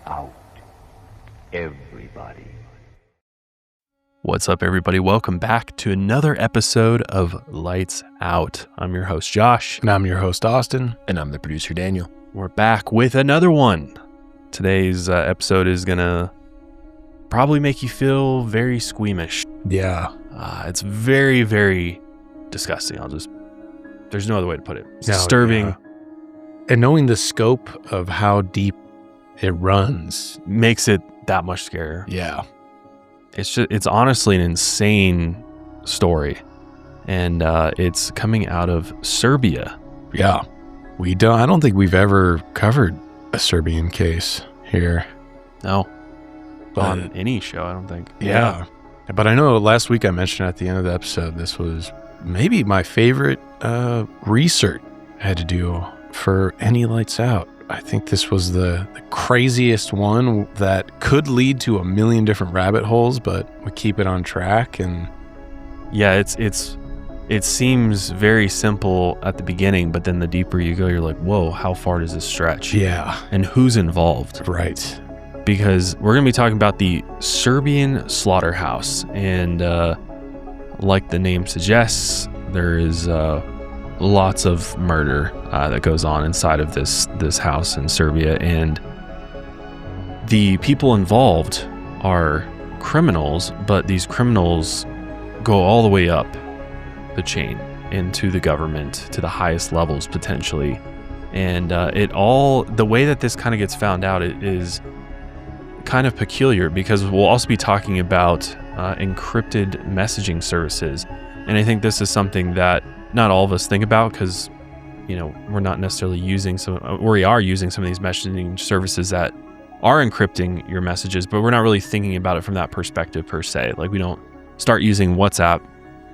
out. Everybody. What's up, everybody? Welcome back to another episode of Lights Out. I'm your host, Josh. And I'm your host, Austin. And I'm the producer, Daniel. We're back with another one. Today's episode is going to probably make you feel very squeamish. Yeah. It's very, very disgusting. There's no other way to put it. It's disturbing. Yeah. And knowing the scope of how deep it runs makes it that much scarier. Yeah. It's honestly an insane story. And it's coming out of Serbia. Yeah. I don't think we've ever covered a Serbian case here. No. On any show, I don't think. Yeah. But I know last week I mentioned at the end of the episode, this was maybe my favorite research I had to do for any Lights Out. I think this was the craziest one that could lead to a million different rabbit holes, but we keep it on track. And yeah, it seems very simple at the beginning, but then the deeper you go, you're like, whoa, how far does this stretch? Yeah. And who's involved? Right. Because we're going to be talking about the Serbian Slaughterhouse. And like the name suggests, there is lots of murder that goes on inside of this house in Serbia. And the people involved are criminals, but these criminals go all the way up the chain into the government to the highest levels potentially. And the way that this kind of gets found out is kind of peculiar, because we'll also be talking about encrypted messaging services. And I think this is something that not all of us think about, because we're not necessarily using we are using some of these messaging services that are encrypting your messages, but we're not really thinking about it from that perspective per se. Like, we don't start using WhatsApp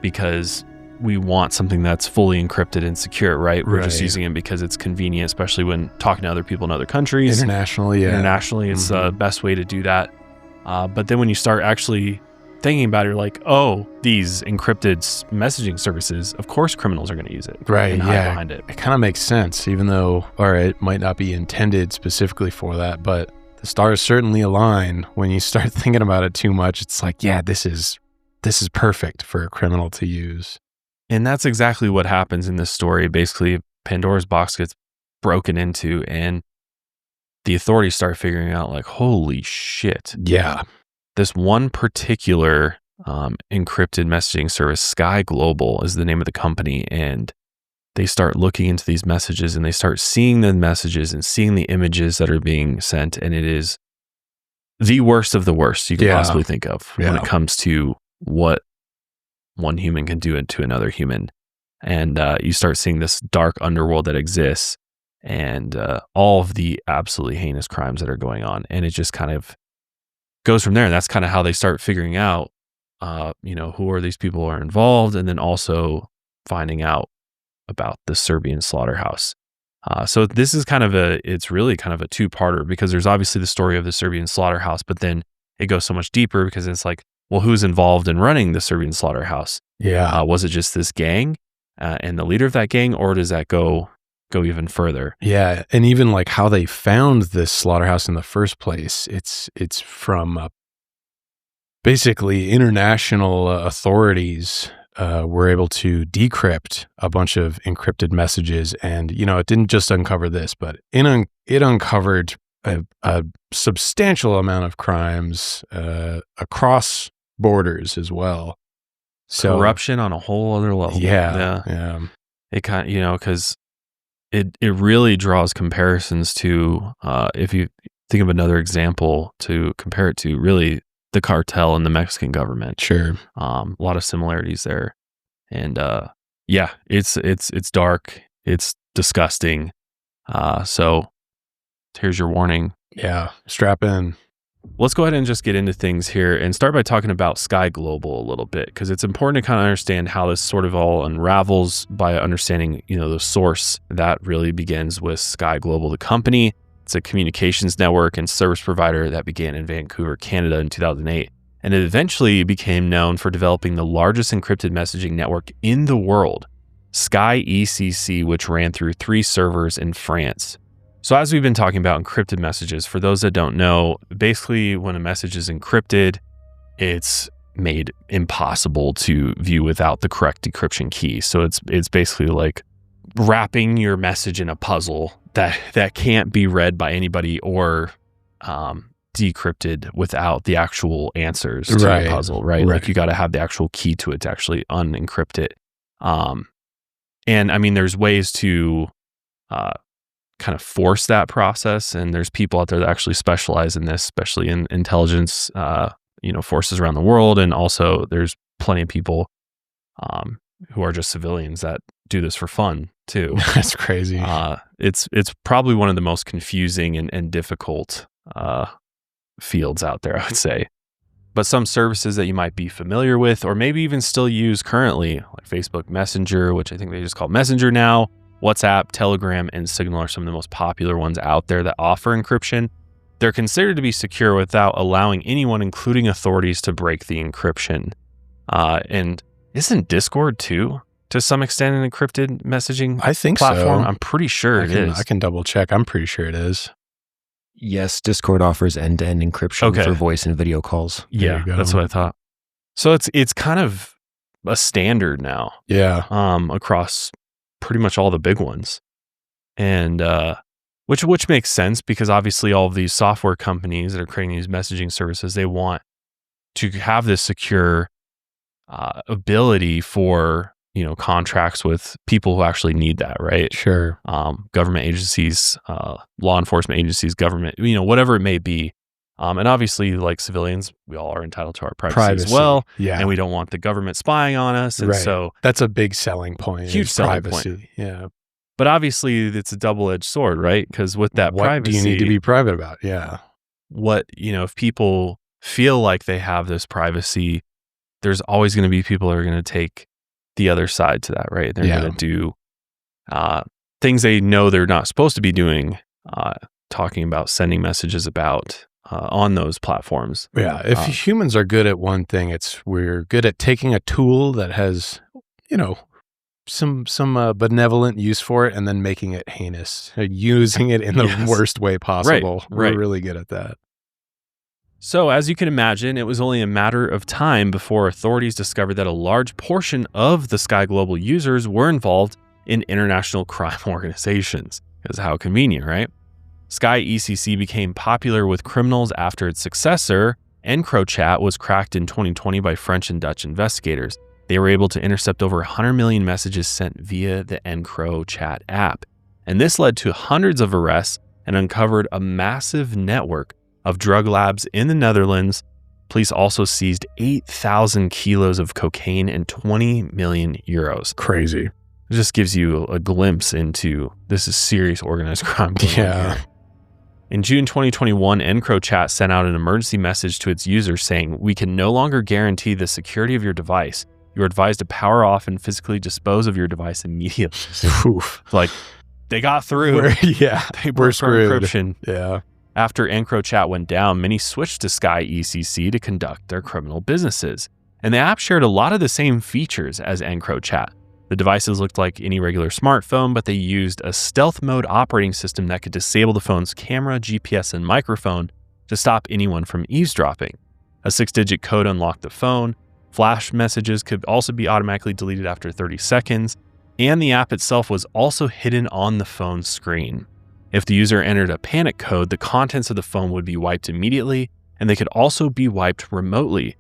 because we want something that's fully encrypted and secure, right? We're just using it because it's convenient, especially when talking to other people in other countries. Internationally, it's the best way to do that. But then when you start actually thinking about it, you're like, oh, these encrypted messaging services, of course criminals are going to use it. Right, and hide behind it. It kind of makes sense, even though, it might not be intended specifically for that, but the stars certainly align. When you start thinking about it too much, it's like, yeah, this is perfect for a criminal to use. And that's exactly what happens in this story. Basically, Pandora's box gets broken into, and the authorities start figuring out, like, holy shit. Yeah. This one particular encrypted messaging service, Sky Global is the name of the company, and they start looking into these messages, and they start seeing the messages and seeing the images that are being sent, and it is the worst of the worst you could possibly think of when it comes to what one human can do to another human. And you start seeing this dark underworld that exists, and all of the absolutely heinous crimes that are going on. And it just kind of goes from there. And that's kind of how they start figuring out, who are these people who are involved, and then also finding out about the Serbian Slaughterhouse. So this is it's really kind of a two-parter, because there's obviously the story of the Serbian Slaughterhouse, but then it goes so much deeper, because it's like, well, who's involved in running the Serbian Slaughterhouse? Yeah. Was it just this gang and the leader of that gang, or does that go even further? Yeah, and even like how they found this slaughterhouse in the first place. It's from basically international authorities were able to decrypt a bunch of encrypted messages, and it didn't just uncover this, but it uncovered a substantial amount of crimes across borders as well. So corruption on a whole other level. Yeah. It kind of, because it really draws comparisons to, if you think of another example to compare it to, really the cartel and the Mexican government. Sure. A lot of similarities there. And it's dark. It's disgusting. So here's your warning. Yeah. Strap in. Let's go ahead and just get into things here and start by talking about Sky Global a little bit, because it's important to kind of understand how this sort of all unravels by understanding, the source that really begins with Sky Global, the company. It's a communications network and service provider that began in Vancouver, Canada in 2008. And it eventually became known for developing the largest encrypted messaging network in the world, Sky ECC, which ran through 3 servers in France. So as we've been talking about encrypted messages, for those that don't know, basically when a message is encrypted, it's made impossible to view without the correct decryption key. So it's basically like wrapping your message in a puzzle that can't be read by anybody or decrypted without the actual answers to the puzzle, right? Like you got to have the actual key to it to actually unencrypt it. And I mean, there's ways to kind of force that process, and there's people out there that actually specialize in this, especially in intelligence, forces around the world. And also there's plenty of people who are just civilians that do this for fun too. That's crazy. It's probably one of the most confusing and difficult fields out there, I would say. But some services that you might be familiar with, or maybe even still use currently, like Facebook Messenger, which I think they just call Messenger now, WhatsApp, Telegram, and Signal are some of the most popular ones out there that offer encryption. They're considered to be secure without allowing anyone, including authorities, to break the encryption. And isn't Discord too, to some extent, an encrypted messaging platform? So. I'm pretty sure it is. I can double check. I'm pretty sure it is. Yes, Discord offers end-to-end encryption for voice and video calls. Yeah, that's what I thought. So it's kind of a standard now. Yeah. Across pretty much all the big ones. And which makes sense, because obviously all of these software companies that are creating these messaging services, they want to have this secure ability for contracts with people who actually need that, right? Sure. Government agencies, law enforcement agencies, government, whatever it may be. And obviously, like civilians, we all are entitled to our privacy as well. Yeah. And we don't want the government spying on us. And so that's a big selling point. Huge selling privacy. Point. Yeah. But obviously it's a double-edged sword, right? Because with that what privacy, do you need to be private about? Yeah. If people feel like they have this privacy, there's always going to be people who are going to take the other side to that, right? They're going to do things they know they're not supposed to be doing, talking about sending messages about on those platforms. Yeah. If humans are good at one thing, we're good at taking a tool that has, some benevolent use for it and then making it heinous, using it in the worst way possible. Right. We're really good at that. So as you can imagine, it was only a matter of time before authorities discovered that a large portion of the Sky Global users were involved in international crime organizations. Because how convenient, right? Sky ECC became popular with criminals after its successor, EncroChat, was cracked in 2020 by French and Dutch investigators. They were able to intercept over 100 million messages sent via the EncroChat app. And this led to hundreds of arrests and uncovered a massive network of drug labs in the Netherlands. Police also seized 8,000 kilos of cocaine and 20 million euros. Crazy. It just gives you a glimpse into this is serious organized crime. Yeah. In June 2021, EncroChat sent out an emergency message to its users saying, "We can no longer guarantee the security of your device. You're advised to power off and physically dispose of your device immediately." Like, they got through. They broke encryption. Yeah. After EncroChat went down, many switched to Sky ECC to conduct their criminal businesses. And the app shared a lot of the same features as EncroChat. The devices looked like any regular smartphone, but they used a stealth mode operating system that could disable the phone's camera, GPS, and microphone to stop anyone from eavesdropping. A 6-digit code unlocked the phone. Flash messages could also be automatically deleted after 30 seconds. And the app itself was also hidden on the phone screen. If the user entered a panic code, the contents of the phone would be wiped immediately, and they could also be wiped remotely.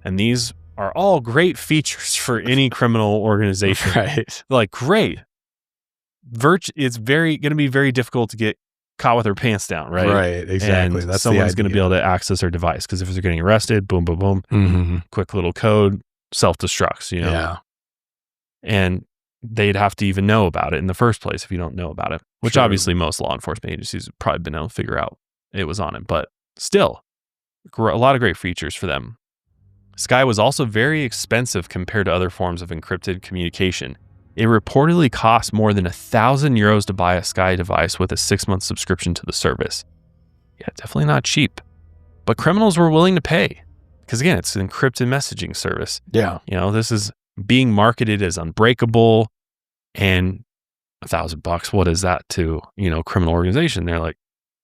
And these are all great features for any criminal organization. Right. Like, great. It's going to be very difficult to get caught with their pants down, right? Right, exactly. And that's someone's going to be able to access their device, because if they're getting arrested, boom, boom, boom, Mm-hmm. quick little code, self-destructs, Yeah. And they'd have to even know about it in the first place if you don't know about it, which Sure. obviously most law enforcement agencies have probably been able to figure out it was on it, but still, a lot of great features for them. Sky was also very expensive compared to other forms of encrypted communication. It reportedly cost more than 1,000 euros to buy a Sky device with a 6-month subscription to the service. Yeah, definitely not cheap. But criminals were willing to pay, because again, it's an encrypted messaging service. Yeah. This is being marketed as unbreakable, and $1,000. What is that to, criminal organization? They're like,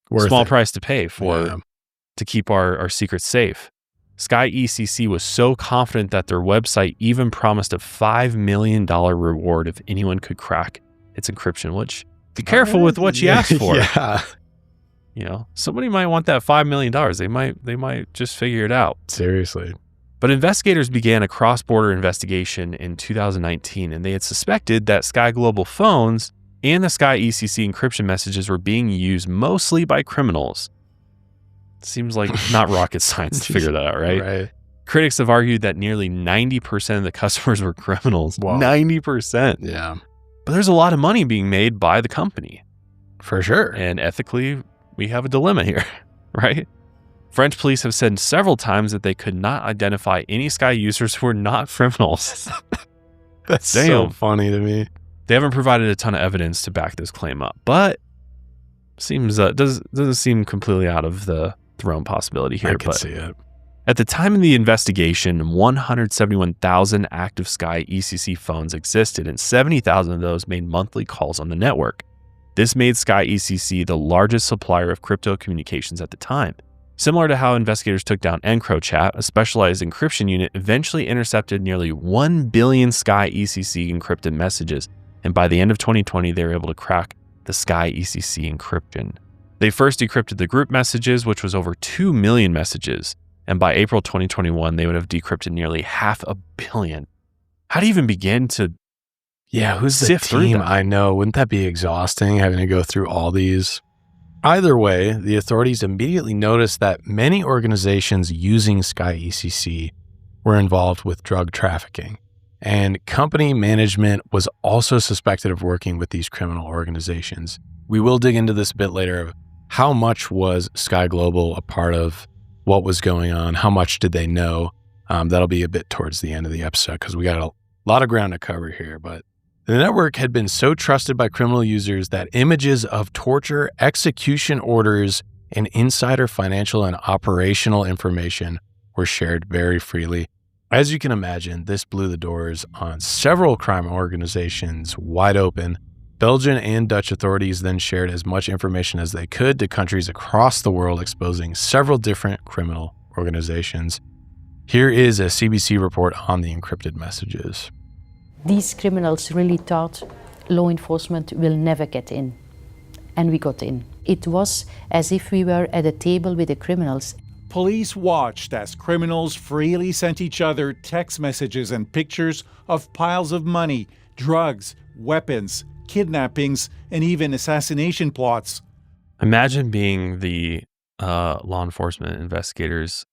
Worth price to pay to keep our secrets safe. Sky ECC was so confident that their website even promised a $5 million reward if anyone could crack its encryption, which be careful with what you ask for. Yeah. Somebody might want that $5 million. They might just figure it out. Seriously. But investigators began a cross-border investigation in 2019, and they had suspected that Sky Global phones and the Sky ECC encryption messages were being used mostly by criminals. Seems like not rocket science to figure that out, right? Right. Critics have argued that nearly 90% of the customers were criminals. Wow. 90%. Yeah. But there's a lot of money being made by the company. For sure. And ethically, we have a dilemma here, right? French police have said several times that they could not identify any Sky users who were not criminals. That's so funny to me. They haven't provided a ton of evidence to back this claim up, but seems doesn't seem completely out of the realm possibility here. I can see it. At the time of the investigation, 171,000 active Sky ECC phones existed, and 70,000 of those made monthly calls on the network. This made Sky ECC the largest supplier of crypto communications at the time. Similar to how investigators took down EncroChat, a specialized encryption unit eventually intercepted nearly 1 billion Sky ECC encrypted messages, and by the end of 2020, they were able to crack the Sky ECC encryption. They first decrypted the group messages, which was over 2 million messages, and by April 2021, they would have decrypted nearly 500 million. How do you even begin to who's the sift through team? that? I know. Wouldn't that be exhausting having to go through all these? Either way, the authorities immediately noticed that many organizations using Sky ECC were involved with drug trafficking, and company management was also suspected of working with these criminal organizations. We will dig into this a bit later of how much was Sky Global a part of what was going on, how much did they know. That'll be a bit towards the end of the episode because we got a lot of ground to cover here, but the network had been so trusted by criminal users that images of torture, execution orders, and insider financial and operational information were shared very freely. As you can imagine, this blew the doors on several crime organizations wide open. Belgian and Dutch authorities then shared as much information as they could to countries across the world, exposing several different criminal organizations. Here is a CBC report on the encrypted messages. These criminals really thought law enforcement will never get in. And we got in. It was as if we were at a table with the criminals. Police watched as criminals freely sent each other text messages and pictures of piles of money, drugs, weapons, kidnappings, and even assassination plots. Imagine being the law enforcement investigators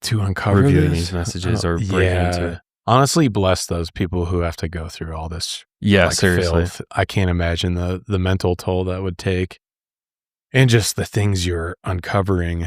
to uncover reviewing these messages or breaking into it. Honestly, bless those people who have to go through all this. Seriously. Filth. I can't imagine the mental toll that would take and just the things you're uncovering.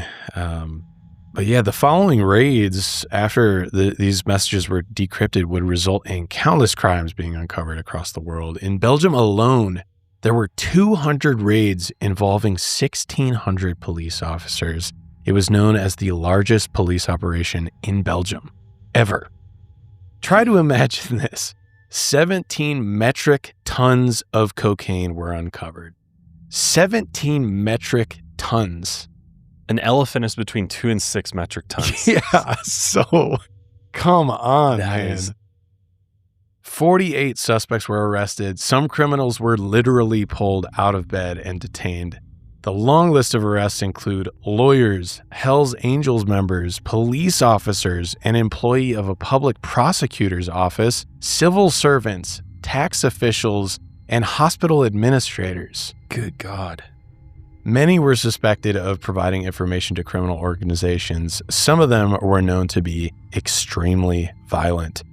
But yeah, the following raids after these messages were decrypted would result in countless crimes being uncovered across the world. In Belgium alone, there were 200 raids involving 1,600 police officers. It was known as the largest police operation in Belgium ever. Try to imagine this. 17 metric tons of cocaine were uncovered. 17 metric tons. An elephant is between 2 and 6 metric tons. Yeah, so come on, man. 48 suspects were arrested. Some criminals were literally pulled out of bed and detained. The long list of arrests include lawyers, Hells Angels members, police officers, an employee of a public prosecutor's office, civil servants, tax officials, and hospital administrators. Good God. Many were suspected of providing information to criminal organizations. Some of them were known to be extremely violent.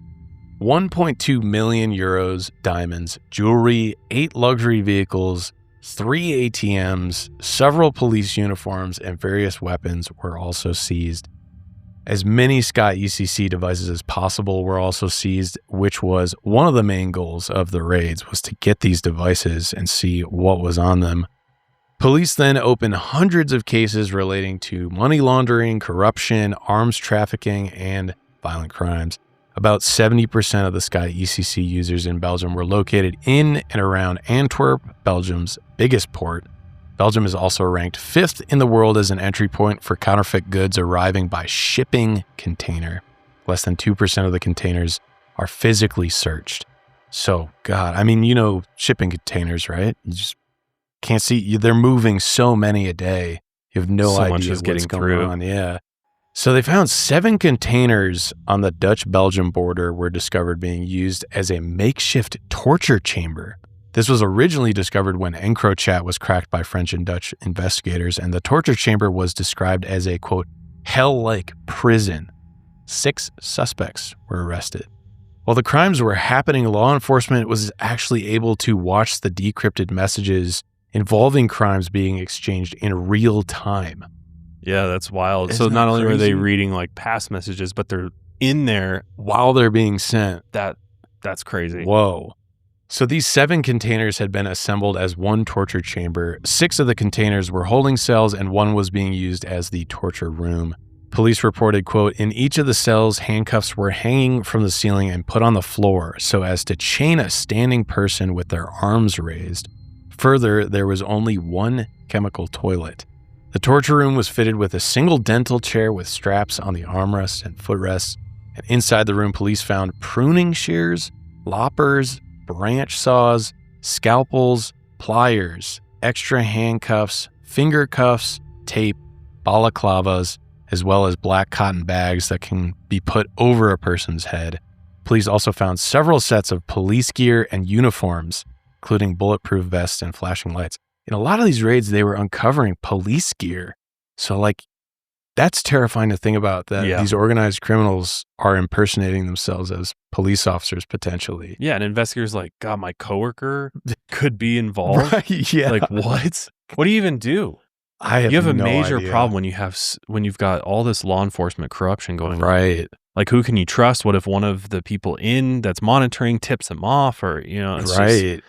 1.2 million euros, diamonds, jewelry, 8 luxury vehicles, 3 ATMs, several police uniforms, and various weapons were also seized. As many Sky ECC devices as possible were also seized, which was one of the main goals of the raids, was to get these devices and see what was on them. Police then opened hundreds of cases relating to money laundering, corruption, arms trafficking, and violent crimes. About 70% of the Sky ECC users in Belgium were located in and around Antwerp, Belgium's biggest port. Belgium is also ranked 5th in the world as an entry point for counterfeit goods arriving by shipping container. Less than 2% of the containers are physically searched. So, God, I mean, you know, shipping containers, right? You just can't see. They're moving so many a day. You have no idea much is what's getting going through. on. Yeah. So they found 7 containers on the Dutch-Belgium border were discovered being used as a makeshift torture chamber. This was originally discovered when EncroChat was cracked by French and Dutch investigators, and the torture chamber was described as a, quote, hell-like prison. 6 suspects were arrested. While the crimes were happening, law enforcement was actually able to watch the decrypted messages involving crimes being exchanged in real time. Yeah, that's wild. Isn't So not that only were they crazy? reading like past messages, but they're in there. While they're being sent. That's crazy. Whoa. So these 7 containers had been assembled as one torture chamber. 6 of the containers were holding cells and 1 was being used as the torture room. Police reported, quote, in each of the cells, handcuffs were hanging from the ceiling and put on the floor so as to chain a standing person with their arms raised. Further, there was only 1 chemical toilet. The torture room was fitted with a single dental chair with straps on the armrests and footrests. And inside the room, police found pruning shears, loppers, branch saws, scalpels, pliers, extra handcuffs, finger cuffs, tape, balaclavas, as well as black cotton bags that can be put over a person's head. Police also found several sets of police gear and uniforms, including bulletproof vests and flashing lights. In a lot of these raids, they were uncovering police gear. So, like, that's terrifying to think about, that these organized criminals are impersonating themselves as police officers potentially. Yeah, and investigators like, God, my coworker could be involved. Right, yeah. Like, what? What do you even do? You You have a major problem when you've got all this law enforcement corruption going on. Right. Like, who can you trust? What if one of the people that's monitoring tips them off, or it's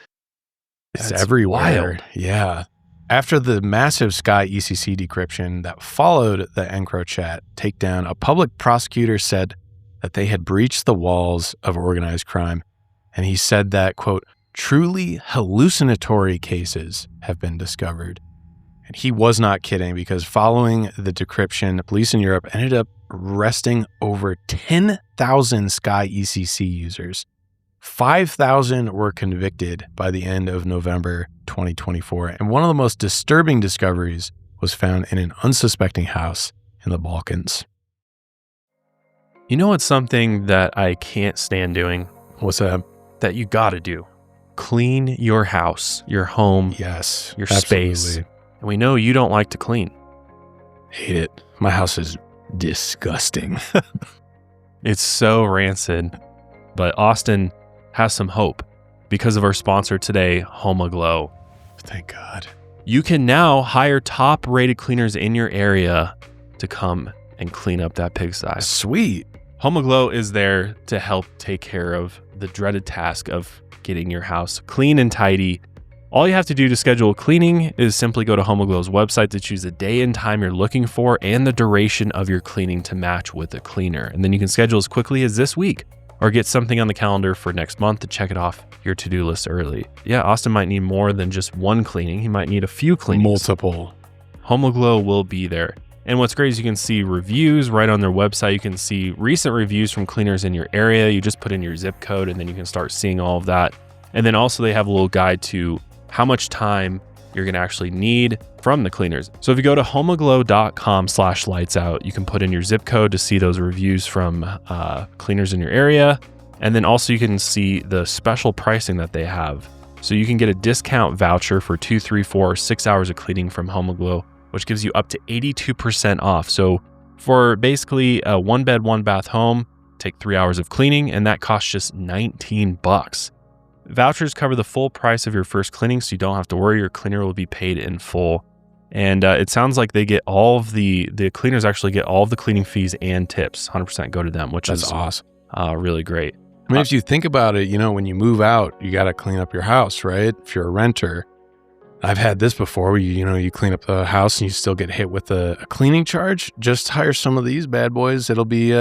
It's everywhere. Wild. Yeah. After the massive Sky ECC decryption that followed the EncroChat takedown, a public prosecutor said that they had breached the walls of organized crime. And he said that, quote, truly hallucinatory cases have been discovered. And he was not kidding, because following the decryption, police in Europe ended up arresting over 10,000 Sky ECC users. 5,000 were convicted by the end of November 2024. And one of the most disturbing discoveries was found in an unsuspecting house in the Balkans. You know what's something that I can't stand doing? What's that? That you gotta do. Clean your house, your home, Yes. your absolutely. space. And we know you don't like to clean. Hate it. My house is disgusting. It's so rancid. But Austin has some hope because of our sponsor today, HomeAglow. Thank God. You can now hire top-rated cleaners in your area to come and clean up that pigsty. Sweet. HomeAglow is there to help take care of the dreaded task of getting your house clean and tidy. All you have to do to schedule cleaning is simply go to HomeAglow's website to choose the day and time you're looking for and the duration of your cleaning to match with the cleaner. And then you can schedule as quickly as this week, or get something on the calendar for next month to check it off your to-do list early. Yeah, Austin might need more than just one cleaning. He might need a few cleanings. Multiple. HomeAglow will be there. And what's great is you can see reviews right on their website. You can see recent reviews from cleaners in your area. You just put in your zip code and then you can start seeing all of that. And then also they have a little guide to how much time you're going to actually need from the cleaners. So if you go to homeaglow.com/lightsout, you can put in your zip code to see those reviews from cleaners in your area. And then also you can see the special pricing that they have. So you can get a discount voucher for 2, 3, 4, or 6 hours of cleaning from HomeAglow, which gives you up to 82% off. So for basically a 1-bed, 1-bath home, take 3 hours of cleaning, and that costs just $19. Vouchers cover the full price of your first cleaning, so you don't have to worry. Your cleaner will be paid in full. And it sounds like they get all of the cleaners actually get all of the cleaning fees and tips. 100% go to them, which is awesome. Really great. I mean, if you think about it, when you move out, you got to clean up your house, right? If you're a renter, I've had this before where you clean up the house and you still get hit with a cleaning charge. Just hire some of these bad boys. It'll be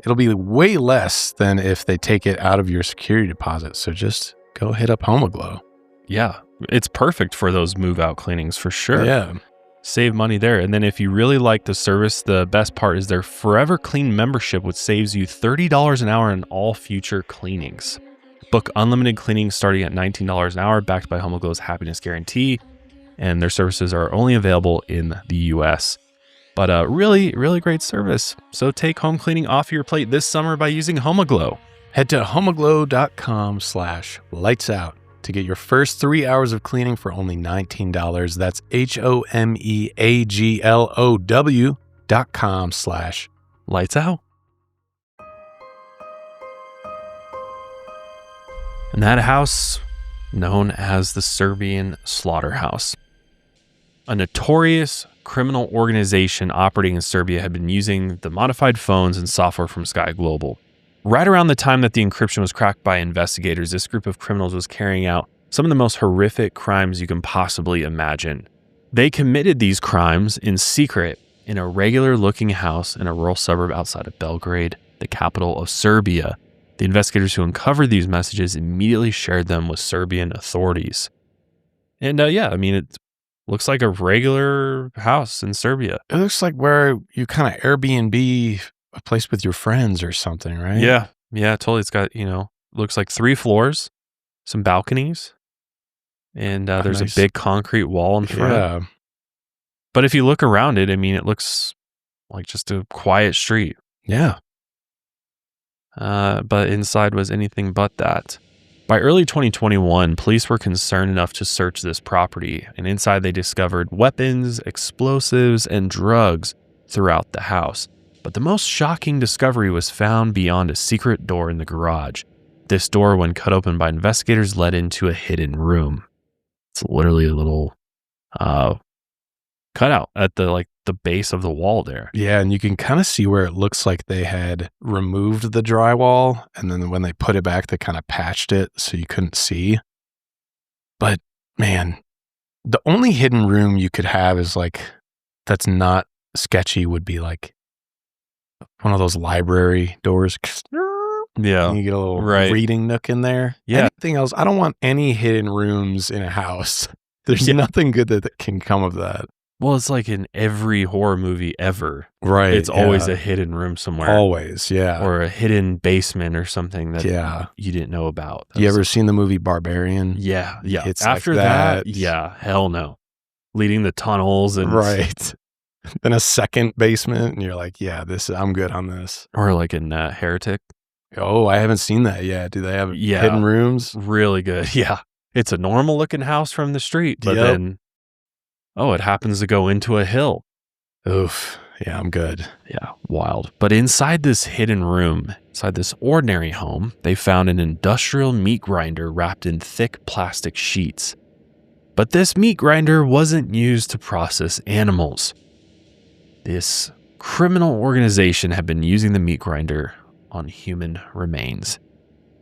way less than if they take it out of your security deposit. So just go hit up HomeAglow. Yeah, it's perfect for those move-out cleanings for sure. Yeah. Save money there. And then if you really like the service, the best part is their Forever Clean membership, which saves you $30 an hour in all future cleanings. Book unlimited cleanings starting at $19 an hour, backed by HomeAglow's happiness guarantee. And their services are only available in the US. But really, really great service. So take home cleaning off your plate this summer by using HomeAglow. Head to homeaglow.com/lightsout to get your first 3 hours of cleaning for only $19. That's HomeAglow.com/lightsout. And that house, known as the Serbian Slaughterhouse. A notorious criminal organization operating in Serbia had been using the modified phones and software from Sky Global. Right around the time that the encryption was cracked by investigators, this group of criminals was carrying out some of the most horrific crimes you can possibly imagine. They committed these crimes in secret in a regular-looking house in a rural suburb outside of Belgrade, the capital of Serbia. The investigators who uncovered these messages immediately shared them with Serbian authorities. And it looks like a regular house in Serbia. It looks like where you kind of Airbnb a place with your friends or something, right? Yeah, totally. It's got, looks like 3 floors, some balconies, and there's a big concrete wall in front. Yeah. But if you look around it, it looks like just a quiet street. Yeah. But inside was anything but that. By early 2021, police were concerned enough to search this property, and inside they discovered weapons, explosives, and drugs throughout the house. But the most shocking discovery was found beyond a secret door in the garage. This door, when cut open by investigators, led into a hidden room. It's literally a little cutout at the base of the wall there. Yeah, and you can kind of see where it looks like they had removed the drywall, and then when they put it back, they kind of patched it so you couldn't see. But man, the only hidden room you could have is that's not sketchy would be one of those library doors. Yeah. And you get a little reading nook in there. Yeah. Anything else? I don't want any hidden rooms in a house. There's nothing good that can come of that. Well, it's like in every horror movie ever. Right. It's always a hidden room somewhere. Always, yeah. Or a hidden basement or something that you didn't know about. You ever seen the movie Barbarian? Yeah. It's after that, hell no. Leading the tunnels and... Right. Then a second basement, and you're like, I'm good on this. Or like in Heretic. Oh, I haven't seen that yet. Do they have hidden rooms? Really good. Yeah. It's a normal looking house from the street, but then, it happens to go into a hill. Oof. Yeah, I'm good. Yeah, wild. But inside this hidden room, inside this ordinary home, they found an industrial meat grinder wrapped in thick plastic sheets. But this meat grinder wasn't used to process animals. This criminal organization had been using the meat grinder on human remains.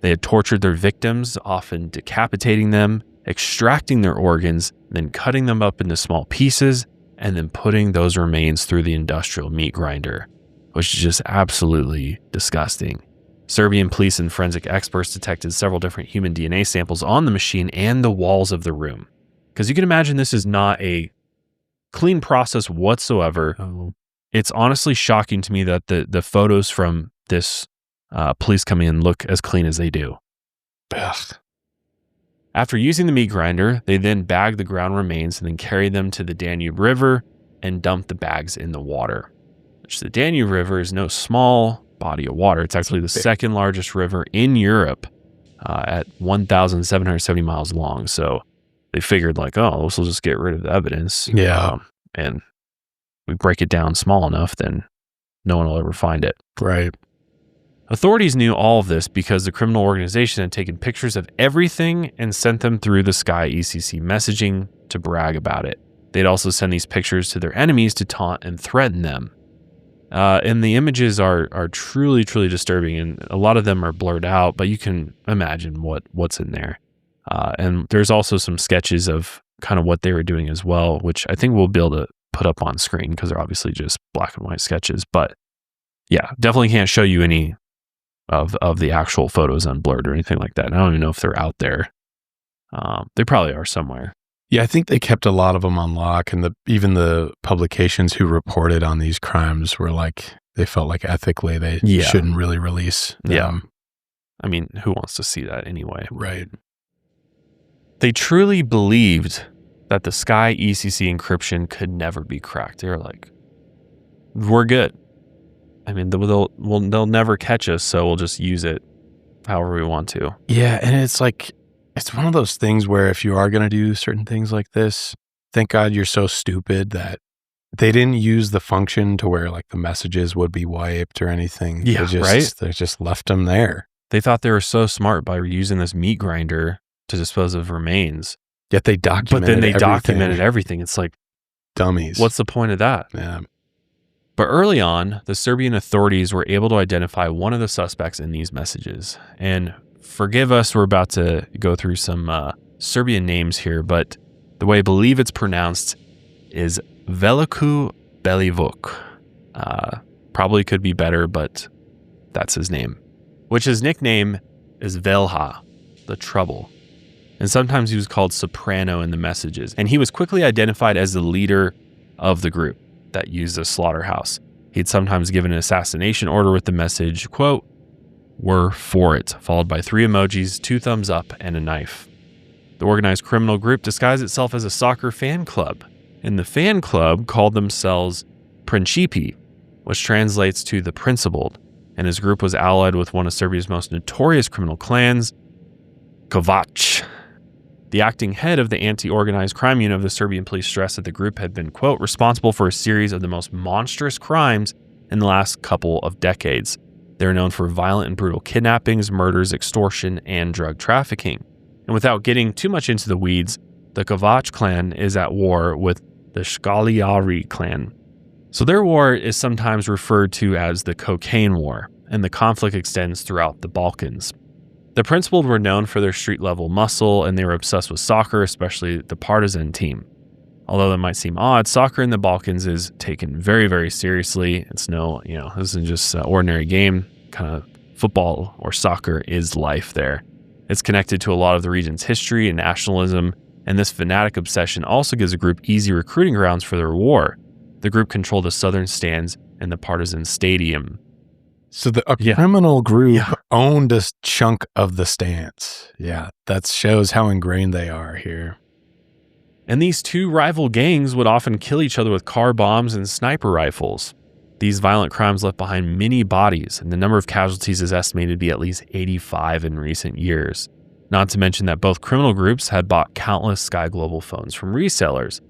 They had tortured their victims, often decapitating them, extracting their organs, then cutting them up into small pieces, and then putting those remains through the industrial meat grinder, which is just absolutely disgusting. Serbian police and forensic experts detected several different human DNA samples on the machine and the walls of the room. Because you can imagine this is not a clean process whatsoever. Oh. It's honestly shocking to me that the photos from this police coming in look as clean as they do. Ugh. After using the meat grinder, they then bagged the ground remains and then carried them to the Danube River and dumped the bags in the water. Which the Danube River is no small body of water. It's actually the second largest river in Europe at 1,770 miles long. So they figured this will just get rid of the evidence. Yeah. And we break it down small enough, then no one will ever find it. Right. Authorities knew all of this because the criminal organization had taken pictures of everything and sent them through the Sky ECC messaging to brag about it. They'd also send these pictures to their enemies to taunt and threaten them. And the images are truly, truly disturbing, and a lot of them are blurred out, but you can imagine what's in there. And there's also some sketches of kind of what they were doing as well, which I think we'll be able to put up on screen because they're obviously just black and white sketches. But yeah, definitely can't show you any of the actual photos unblurred or anything like that. And I don't even know if they're out there. They probably are somewhere. Yeah, I think they kept a lot of them on lock, and even the publications who reported on these crimes were like, they felt like ethically they shouldn't really release them. Yeah. I mean, who wants to see that anyway? Right. They truly believed that the Sky ECC encryption could never be cracked. They were like, we're good. I mean, they'll never catch us, so we'll just use it however we want to. Yeah, and it's like, it's one of those things where if you are going to do certain things like this, thank God you're so stupid that they didn't use the function to where like the messages would be wiped or anything. Yeah, They just left them there. They thought they were so smart by using this meat grinder to dispose of remains. Yet they documented everything. It's like, dummies. What's the point of that? Yeah. But early on, the Serbian authorities were able to identify one of the suspects in these messages. And forgive us, we're about to go through some Serbian names here, but the way I believe it's pronounced is Veliku Belivuk. Probably could be better, but that's his name. Which his nickname is Velha, the Trouble. And sometimes he was called Soprano in the messages. And he was quickly identified as the leader of the group that used the slaughterhouse. He'd sometimes given an assassination order with the message, quote, "We're for it," followed by 3 emojis, 2 thumbs up, and a knife. The organized criminal group disguised itself as a soccer fan club, and the fan club called themselves Principi, which translates to the principled, and his group was allied with one of Serbia's most notorious criminal clans, Kovac. The acting head of the anti-organized crime unit of the Serbian police stressed that the group had been, quote, responsible for a series of the most monstrous crimes in the last couple of decades. They're known for violent and brutal kidnappings, murders, extortion, and drug trafficking. And without getting too much into the weeds, the Kovac clan is at war with the Shkaliari clan. So their war is sometimes referred to as the Cocaine War, and the conflict extends throughout the Balkans. The Principled were known for their street-level muscle, and they were obsessed with soccer, especially the Partizan team. Although that might seem odd, soccer in the Balkans is taken very, very seriously. It's this isn't just an ordinary game. Kind of football or soccer is life there. It's connected to a lot of the region's history and nationalism, and this fanatic obsession also gives the group easy recruiting grounds for their war. The group controlled the southern stands and the Partizan Stadium. So a criminal group owned a chunk of the stands. Yeah, that shows how ingrained they are here. And these 2 rival gangs would often kill each other with car bombs and sniper rifles. These violent crimes left behind many bodies, and the number of casualties is estimated to be at least 85 in recent years. Not to mention that both criminal groups had bought countless Sky Global phones from resellers.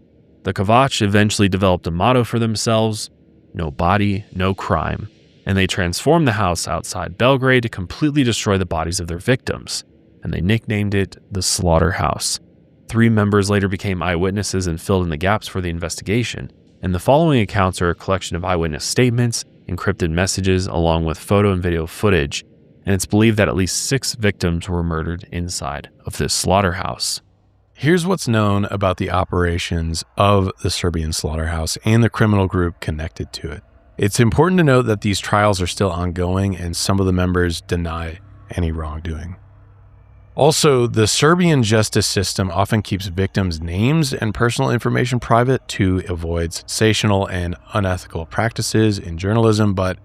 The Kovac eventually developed a motto for themselves: no body, no crime. And they transformed the house outside Belgrade to completely destroy the bodies of their victims, and they nicknamed it the Slaughterhouse. 3 members later became eyewitnesses and filled in the gaps for the investigation, and the following accounts are a collection of eyewitness statements, encrypted messages, along with photo and video footage, and it's believed that at least 6 victims were murdered inside of this slaughterhouse. Here's what's known about the operations of the Serbian Slaughterhouse and the criminal group connected to it. It's important to note that these trials are still ongoing and some of the members deny any wrongdoing. Also, the Serbian justice system often keeps victims' names and personal information private to avoid sensational and unethical practices in journalism, but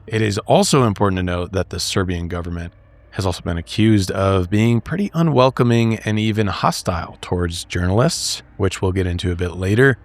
it is also important to note that the Serbian government has also been accused of being pretty unwelcoming and even hostile towards journalists, which we'll get into a bit later.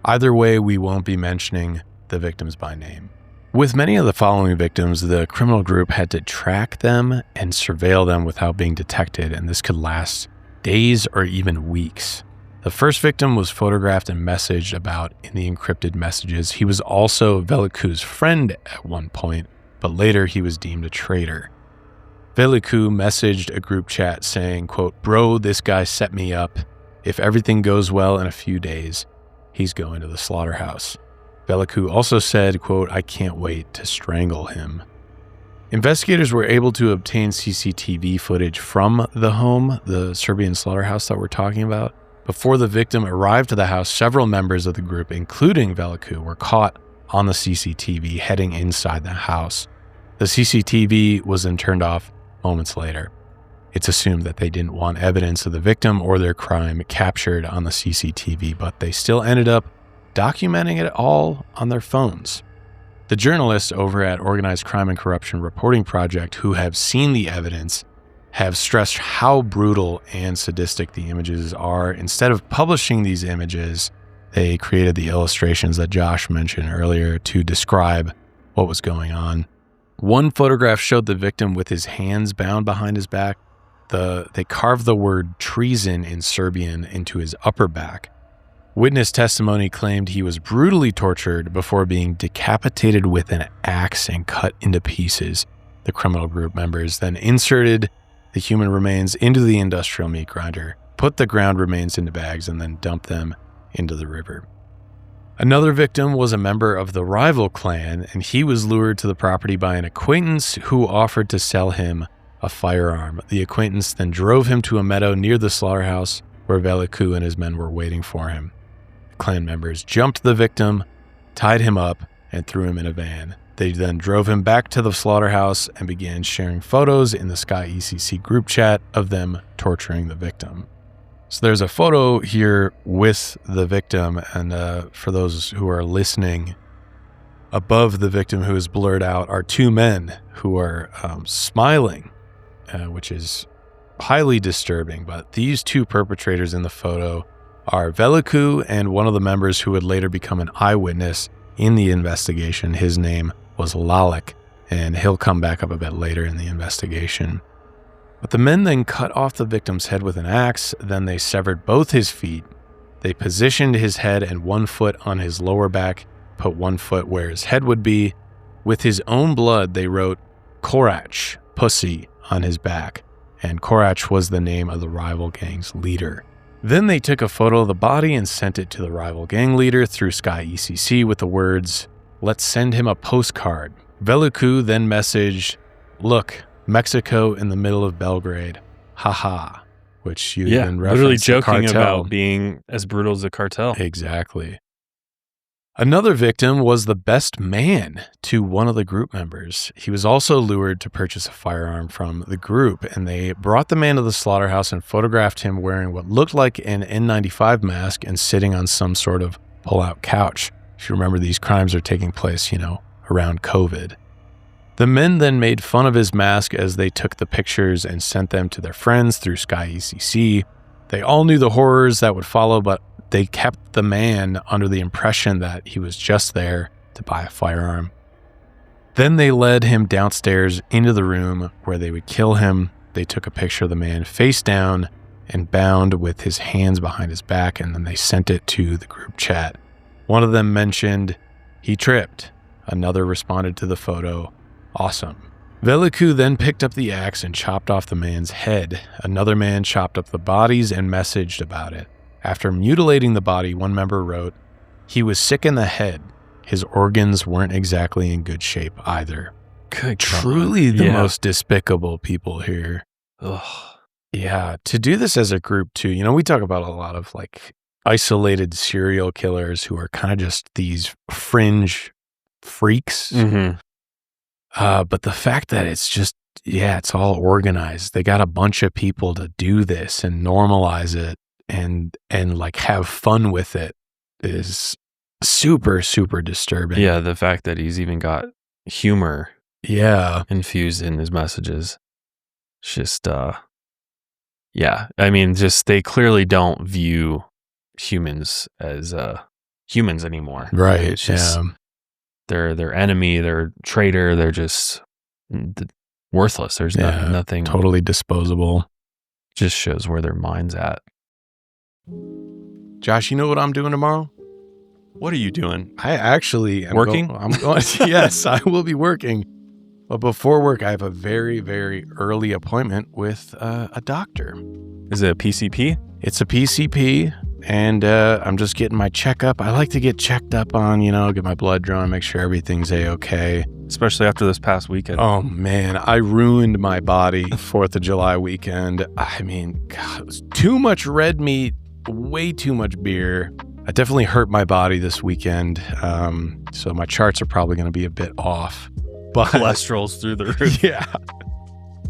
Either way, we won't be mentioning the victims by name. With many of the following victims, the criminal group had to track them and surveil them without being detected, and this could last days or even weeks. The first victim was photographed and messaged about in the encrypted messages. He was also Veliku's friend at one point, but later he was deemed a traitor. Veliku messaged a group chat saying, quote, "Bro, this guy set me up. If everything goes well in a few days, he's going to the slaughterhouse." Veliku also said, quote, "I can't wait to strangle him." Investigators were able to obtain CCTV footage from the home, the Serbian slaughterhouse that we're talking about, Before the victim arrived to the house, several members of the group, including Veliku, were caught on the CCTV heading inside the house. The CCTV was then turned off moments later. It's assumed that they didn't want evidence of the victim or their crime captured on the CCTV, but they still ended up documenting it all on their phones. The journalists over at Organized Crime and Corruption Reporting Project who have seen the evidence have stressed how brutal and sadistic the images are. Instead of publishing these images, they created the illustrations that Josh mentioned earlier to describe what was going on. One photograph showed the victim with his hands bound behind his back. They carved the word treason in Serbian into his upper back. Witness testimony claimed he was brutally tortured before being decapitated with an axe and cut into pieces. The criminal group members then inserted the human remains into the industrial meat grinder, put the ground remains into bags, and then dumped them into the river. Another victim was a member of the rival clan, and he was lured to the property by an acquaintance who offered to sell him a firearm. The acquaintance then drove him to a meadow near the slaughterhouse where Veliku and his men were waiting for him. Clan members jumped the victim, tied him up, and threw him in a van. They then drove him back to the slaughterhouse and began sharing photos in the Sky ECC group chat of them torturing the victim. So there's a photo here with the victim, and for those who are listening, above the victim who is blurred out are two men who are smiling, which is highly disturbing. But these two perpetrators in the photo are Veliku and one of the members who would later become an eyewitness in the investigation. His name was Lalik, and he'll come back up a bit later in the investigation. But the men then cut off the victim's head with an axe, then they severed both his feet. They positioned his head and one foot on his lower back, put one foot where his head would be. With his own blood, they wrote Korach, pussy, on his back, and Korach was the name of the rival gang's leader. Then they took a photo of the body and sent it to the rival gang leader through Sky ECC with the words, "Let's send him a postcard." Veliku then messaged, "Look, Mexico in the middle of Belgrade. Haha." Which you even referenced. Literally joking about being as brutal as the cartel. Exactly. Another victim was the best man to one of the group members. He was also lured to purchase a firearm from the group, and they brought the man to the slaughterhouse and photographed him wearing what looked like an N95 mask and sitting on some sort of pull-out couch. If you remember, these crimes are taking place, around COVID. The men then made fun of his mask as they took the pictures and sent them to their friends through Sky ECC. They all knew the horrors that would follow, but they kept the man under the impression that he was just there to buy a firearm. Then they led him downstairs into the room where they would kill him. They took a picture of the man face down and bound with his hands behind his back, and then they sent it to the group chat. One of them mentioned, "He tripped." Another responded to the photo, "Awesome." Veliku then picked up the axe and chopped off the man's head. Another man chopped up the bodies and messaged about it. After mutilating the body, one member wrote, "He was sick in the head. His organs weren't exactly in good shape either." Truly the most despicable people here. Ugh. Yeah, to do this as a group too. We talk about a lot of isolated serial killers who are kind of just these fringe freaks. Mm-hmm. But the fact that it's just, it's all organized. They got a bunch of people to do this and normalize it and have fun with it is super, super disturbing. Yeah, the fact that he's even got humor infused in his messages. It's just, they clearly don't view humans as humans anymore. Right. It's just, they're their enemy, they're traitor, they're just worthless. There's nothing. Totally disposable. Just shows where their mind's at. Josh, you know what I'm doing tomorrow? What are you doing? I actually am working. I'm going. Yes, I will be working. But before work, I have a very, very early appointment with a doctor. Is it a PCP? It's a PCP, and I'm just getting my checkup. I like to get checked up on, get my blood drawn, make sure everything's A-okay. Especially after this past weekend. Oh, man, I ruined my body 4th of July weekend. I mean, God, it was too much red meat way too much beer. I definitely hurt my body this weekend, so my charts are probably going to be a bit off. But cholesterol's through the roof. Yeah.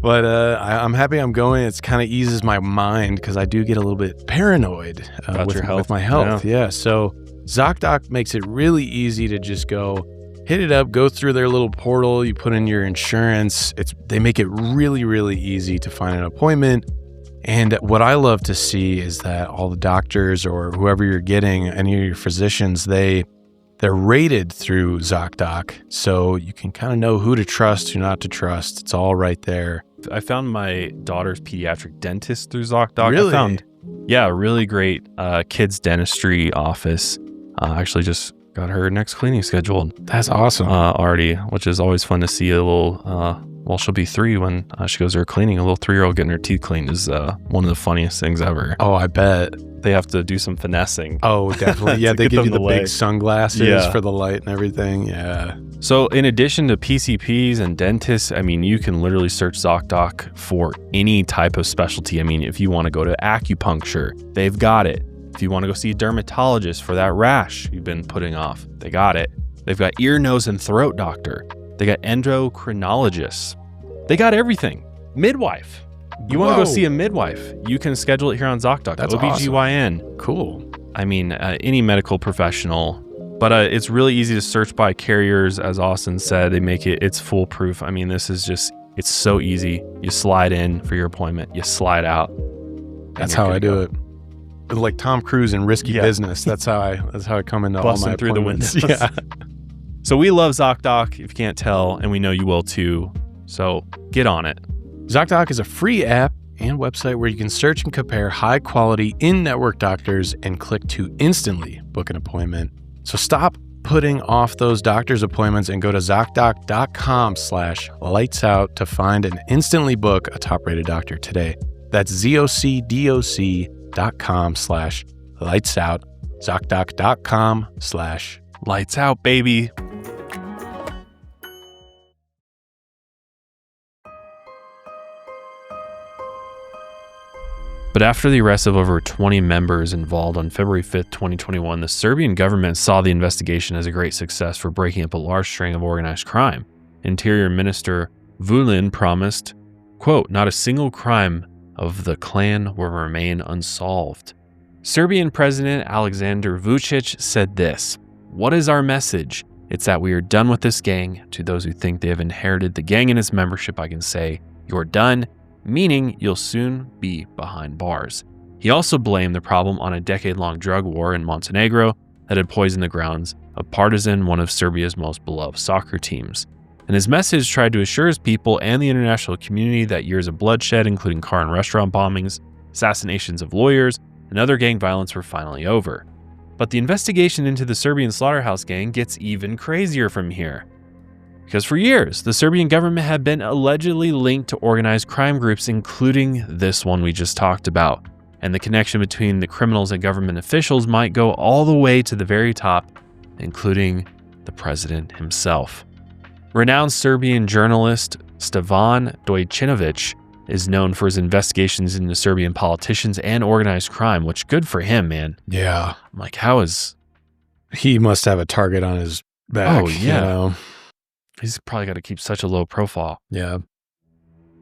But I'm happy I'm going. It's kind of eases my mind because I do get a little bit paranoid with my health. Yeah. So ZocDoc makes it really easy to just go hit it up, go through their little portal. You put in your insurance. They make it really, really easy to find an appointment. And what I love to see is that all the doctors or whoever you're getting, any of your physicians, they're rated through ZocDoc. So you can kind of know who to trust, who not to trust. It's all right there. I found my daughter's pediatric dentist through ZocDoc. Really? I found, a really great kids dentistry office. Actually just got her next cleaning scheduled. That's awesome. Already, which is always fun to see a little, she'll be 3 when she goes to her cleaning. A little 3-year-old getting her teeth cleaned is one of the funniest things ever. Oh, I bet. They have to do some finessing. Oh, definitely. Yeah, they give you the big sunglasses for the light and everything. Yeah. So in addition to PCPs and dentists, I mean, you can literally search ZocDoc for any type of specialty. I mean, if you want to go to acupuncture, they've got it. If you want to go see a dermatologist for that rash you've been putting off, they got it. They've got ear, nose, and throat doctor. They got endocrinologists. They got everything. Midwife. You want to go see a midwife, you can schedule it here on ZocDoc. That's OBGYN. Awesome. Cool. I mean, any medical professional. But it's really easy to search by carriers, as Austin said. They make it's foolproof. I mean, this is just, it's so easy. You slide in for your appointment. You slide out. That's how I do it. Like Tom Cruise in Risky Business. That's how I come into busting all my through the windows. Yeah. So we love ZocDoc, if you can't tell, and we know you will too. So get on it. ZocDoc is a free app and website where you can search and compare high-quality in-network doctors and click to instantly book an appointment. So stop putting off those doctor's appointments and go to ZocDoc.com/lightsout to find and instantly book a top-rated doctor today. That's ZocDoc.com/lightsout. ZocDoc.com/lightsout, baby. But after the arrest of over 20 members involved on February 5th, 2021, the Serbian government saw the investigation as a great success for breaking up a large string of organized crime. Interior Minister Vulin promised, quote, "Not a single crime of the clan will remain unsolved." Serbian President Aleksandar Vučić said this, "What is our message? It's that we are done with this gang. To those who think they have inherited the gang and its membership, I can say, you're done. Meaning you'll soon be behind bars." He also blamed the problem on a decade-long drug war in Montenegro that had poisoned the grounds of Partizan, one of Serbia's most beloved soccer teams. And his message tried to assure his people and the international community that years of bloodshed, including car and restaurant bombings, assassinations of lawyers, and other gang violence were finally over. But the investigation into the Serbian Slaughterhouse gang gets even crazier from here. Because for years, the Serbian government had been allegedly linked to organized crime groups, including this one we just talked about. And the connection between the criminals and government officials might go all the way to the very top, including the president himself. Renowned Serbian journalist Stevan Dojčinović is known for his investigations into Serbian politicians and organized crime, which good for him, man. Yeah. I'm like, how is... He must have a target on his back. Oh, yeah. You know? He's probably got to keep such a low profile. Yeah.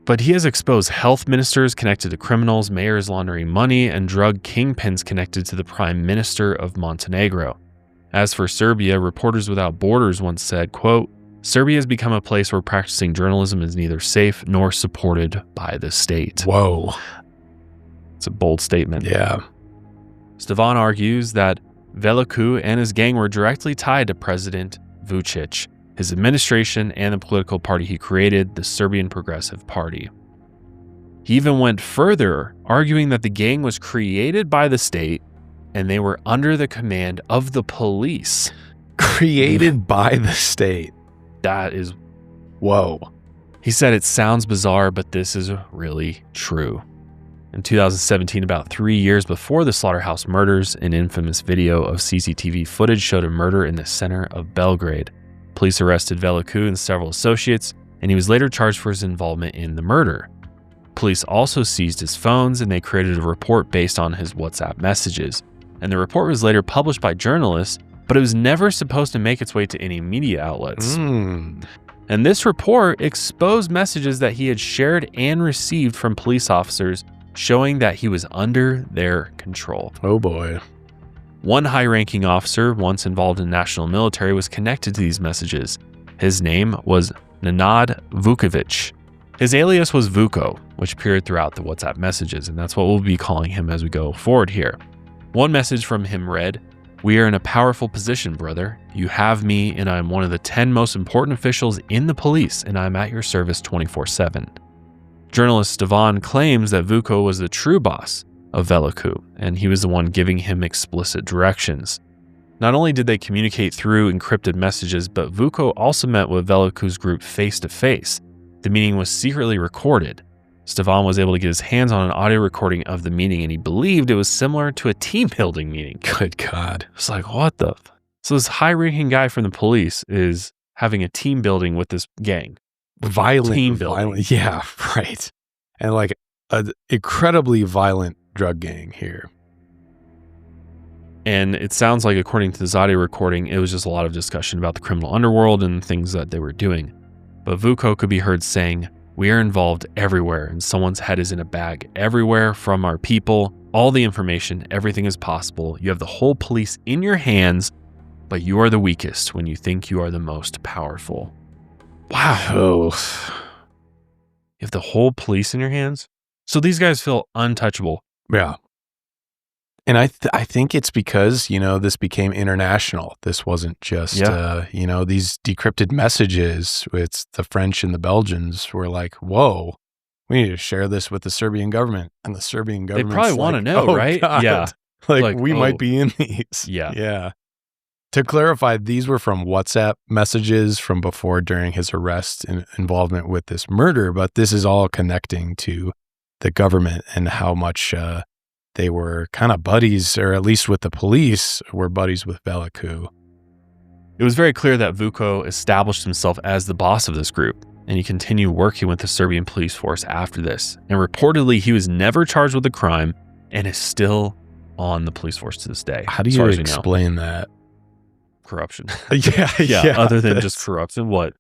But he has exposed health ministers connected to criminals, mayors laundering money, and drug kingpins connected to the prime minister of Montenegro. As for Serbia, Reporters Without Borders once said, quote, "Serbia has become a place where practicing journalism is neither safe nor supported by the state." Whoa. It's a bold statement. Yeah. Stevan argues that Veliku and his gang were directly tied to President Vučić, his administration, and the political party he created, the Serbian Progressive Party. He even went further, arguing that the gang was created by the state and they were under the command of the police. Created by the state. That is... Whoa. He said it sounds bizarre, but this is really true. In 2017, about 3 years before the Slaughterhouse murders, an infamous video of CCTV footage showed a murder in the center of Belgrade. Police arrested Veliku and several associates, and he was later charged for his involvement in the murder. Police also seized his phones, and they created a report based on his WhatsApp messages. And the report was later published by journalists, but it was never supposed to make its way to any media outlets. And this report exposed messages that he had shared and received from police officers, showing that he was under their control. Oh boy. One high-ranking officer, once involved in national military, was connected to these messages. His name was Nenad Vukovic. His alias was Vuko, which appeared throughout the WhatsApp messages, and that's what we'll be calling him as we go forward here. One message from him read, "We are in a powerful position, brother. You have me, and I am one of the 10 most important officials in the police, and I'm at your service 24/7. Journalist Stevan claims that Vuko was the true boss of Veliku, and he was the one giving him explicit directions. Not only did they communicate through encrypted messages, but Vuko also met with Veliku's group face-to-face. The meeting was secretly recorded. Stevan was able to get his hands on an audio recording of the meeting, and he believed it was similar to a team-building meeting. Good God. It's like, what the? So this high-ranking guy from the police is having a team building with this gang. Violent. Team building. Yeah, right. And like an incredibly violent drug gang here. And it sounds like, according to this audio recording, it was just a lot of discussion about the criminal underworld and things that they were doing. But Vuko could be heard saying, "We are involved everywhere, and someone's head is in a bag everywhere from our people. All the information, everything is possible. You have the whole police in your hands, but you are the weakest when you think you are the most powerful." Wow. Oh. You have the whole police in your hands? So these guys feel untouchable. Yeah. And I think it's because, this became international. This wasn't just, these decrypted messages with the French and the Belgians were like, whoa, we need to share this with the Serbian government. And the Serbian government, they probably want to know, right? God. Yeah. Like we might be in these. Yeah. Yeah. To clarify, these were from WhatsApp messages from before, during his arrest and involvement with this murder. But this is all connecting to the government and how much they were kind of buddies, or at least with the police, were buddies with Veliku. It was very clear that Vuko established himself as the boss of this group, and he continued working with the Serbian police force after this. And reportedly, he was never charged with a crime and is still on the police force to this day. How do you explain that? Corruption. Yeah. Other than just corruption, what?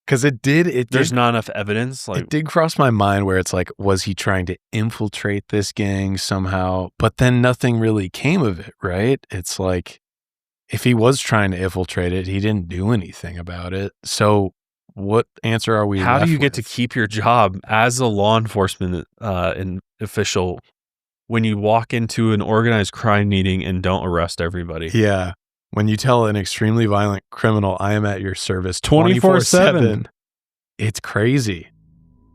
Because there's not enough evidence. It did cross my mind where it's like, was he trying to infiltrate this gang somehow? But then nothing really came of it, right? It's like, if he was trying to infiltrate it, he didn't do anything about it. So what answer are we How left do you get with? to keep your job as a law enforcement official when you walk into an organized crime meeting and don't arrest everybody? Yeah. When you tell an extremely violent criminal, I am at your service 24/7. It's crazy.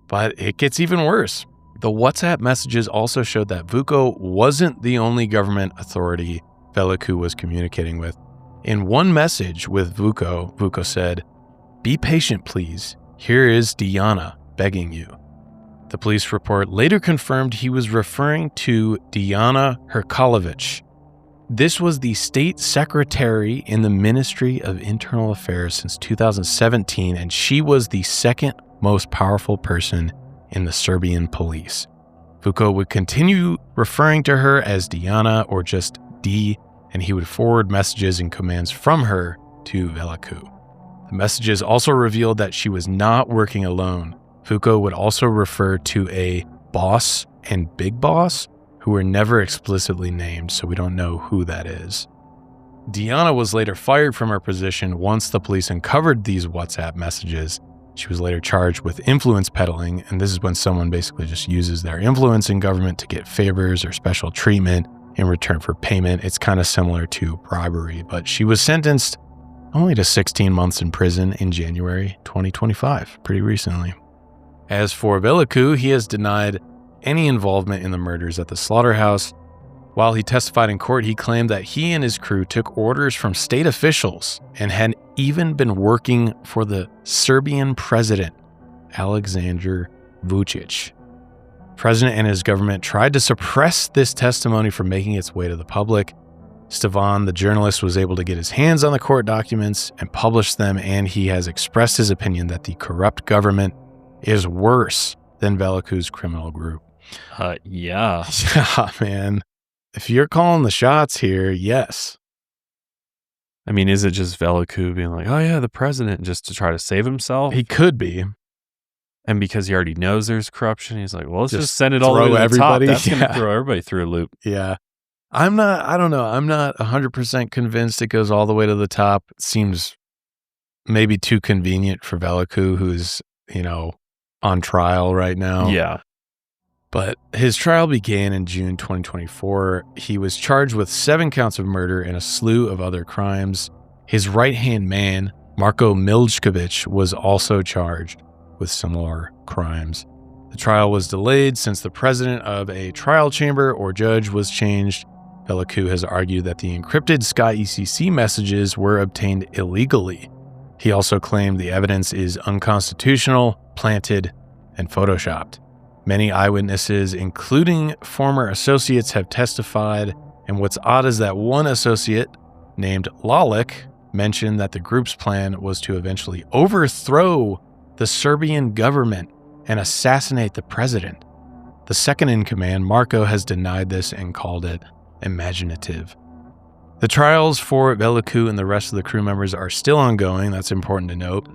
But it gets even worse. The WhatsApp messages also showed that Vuko wasn't the only government authority Veliku was communicating with. In one message with Vuko, Vuko said, "Be patient, please. Here is Diana begging you." The police report later confirmed he was referring to Diana Herkalovic. This was the state secretary in the Ministry of Internal Affairs since 2017, and she was the second most powerful person in the Serbian police. Vuko would continue referring to her as Diana or just D, and he would forward messages and commands from her to Veliku. The messages also revealed that she was not working alone. Vuko would also refer to a boss and big boss, who were never explicitly named, so we don't know who that is. Diana was later fired from her position once the police uncovered these WhatsApp messages. She was later charged with influence peddling, and this is when someone basically just uses their influence in government to get favors or special treatment in return for payment. It's kind of similar to bribery, but she was sentenced only to 16 months in prison in January 2025, pretty recently. As for Veliku, he has denied any involvement in the murders at the slaughterhouse. While he testified in court, he claimed that he and his crew took orders from state officials and had even been working for the Serbian president, Aleksandar Vučić. The president and his government tried to suppress this testimony from making its way to the public. Stevan, the journalist, was able to get his hands on the court documents and publish them, and he has expressed his opinion that the corrupt government is worse than Veliku's criminal group. Yeah. Yeah, man. If you're calling the shots here, yes. I mean, is it just Veliku being like, oh yeah, the president, just to try to save himself? He could be. And because he already knows there's corruption, he's like, well, let's just send it all the way to everybody. the top. That's going to throw everybody through a loop. Yeah. I don't know. I'm not 100% convinced it goes all the way to the top. It seems maybe too convenient for Veliku, who's, on trial right now. Yeah. But his trial began in June 2024. He was charged with 7 counts of murder and a slew of other crimes. His right-hand man, Marko Miljkovic, was also charged with similar crimes. The trial was delayed since the president of a trial chamber or judge was changed. Veliku has argued that the encrypted Sky ECC messages were obtained illegally. He also claimed the evidence is unconstitutional, planted, and photoshopped. Many eyewitnesses, including former associates, have testified, and what's odd is that one associate, named Lalic, mentioned that the group's plan was to eventually overthrow the Serbian government and assassinate the president. The second in command, Marko, has denied this and called it imaginative. The trials for Veliku and the rest of the crew members are still ongoing. That's important to note.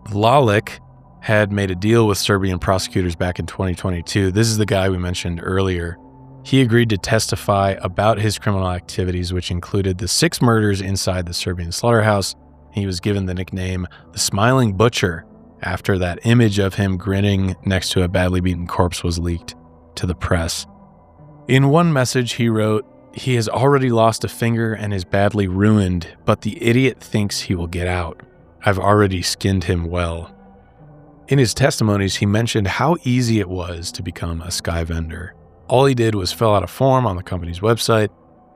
Lalic had made a deal with Serbian prosecutors back in 2022. This is the guy we mentioned earlier. He agreed to testify about his criminal activities, which included the 6 murders inside the Serbian Slaughterhouse. He was given the nickname the Smiling Butcher after that image of him grinning next to a badly beaten corpse was leaked to the press. In one message he wrote, "He has already lost a finger and is badly ruined, but the idiot thinks he will get out. I've already skinned him well." In his testimonies, he mentioned how easy it was to become a Sky vendor. All he did was fill out a form on the company's website.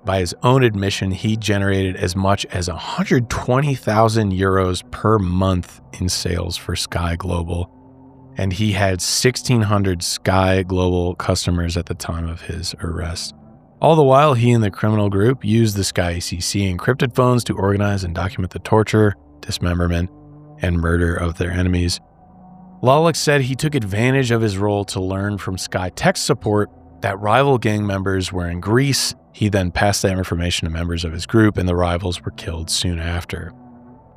By his own admission, he generated as much as 120,000 euros per month in sales for Sky Global, and he had 1,600 Sky Global customers at the time of his arrest. All the while, he and the criminal group used the Sky ECC encrypted phones to organize and document the torture, dismemberment, and murder of their enemies. Lalic said he took advantage of his role to learn from Sky tech support that rival gang members were in Greece. He then passed that information to members of his group, and the rivals were killed soon after.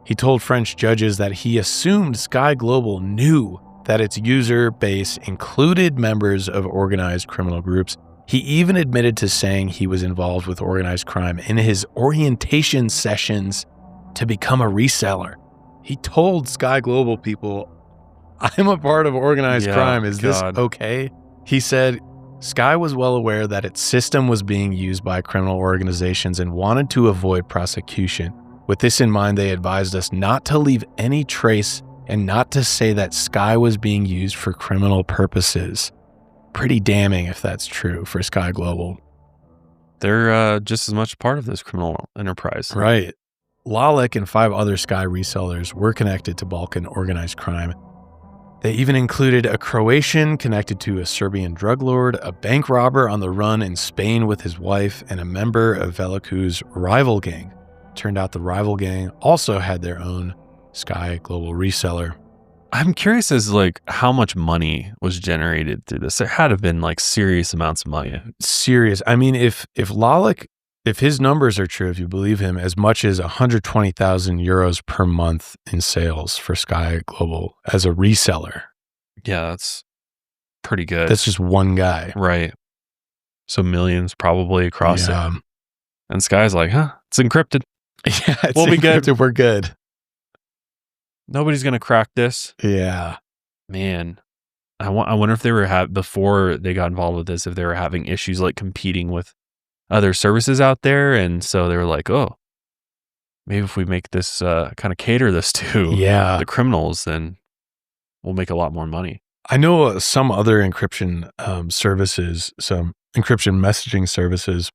He told French judges that he assumed Sky Global knew that its user base included members of organized criminal groups. He even admitted to saying he was involved with organized crime in his orientation sessions to become a reseller. He told Sky Global people, "I'm a part of organized crime. Is this okay?" He said Sky was well aware that its system was being used by criminal organizations and wanted to avoid prosecution. With this in mind, they advised us not to leave any trace and not to say that Sky was being used for criminal purposes. Pretty damning if that's true for Sky Global. They're just as much part of this criminal enterprise. Right. Lalic and 5 other Sky resellers were connected to Balkan organized crime. They even included a Croatian connected to a Serbian drug lord, a bank robber on the run in Spain with his wife, and a member of Veliku's rival gang. Turned out the rival gang also had their own Sky Global reseller. I'm curious as how much money was generated through this. There had to have been serious amounts of money. Serious. I mean, if Lalic, if his numbers are true, if you believe him, as much as 120,000 euros per month in sales for Sky Global as a reseller. Yeah, that's pretty good. That's just one guy. Right. So millions probably across it. And Sky's like, it's encrypted. Yeah, we'll be good. We're good. Nobody's going to crack this. Yeah. Man, I wonder if they were before they got involved with this, if they were having issues competing with other services out there. And so they were like, oh, maybe if we make this kind of cater this to the criminals, then we'll make a lot more money. I know some other encryption services, some encryption messaging services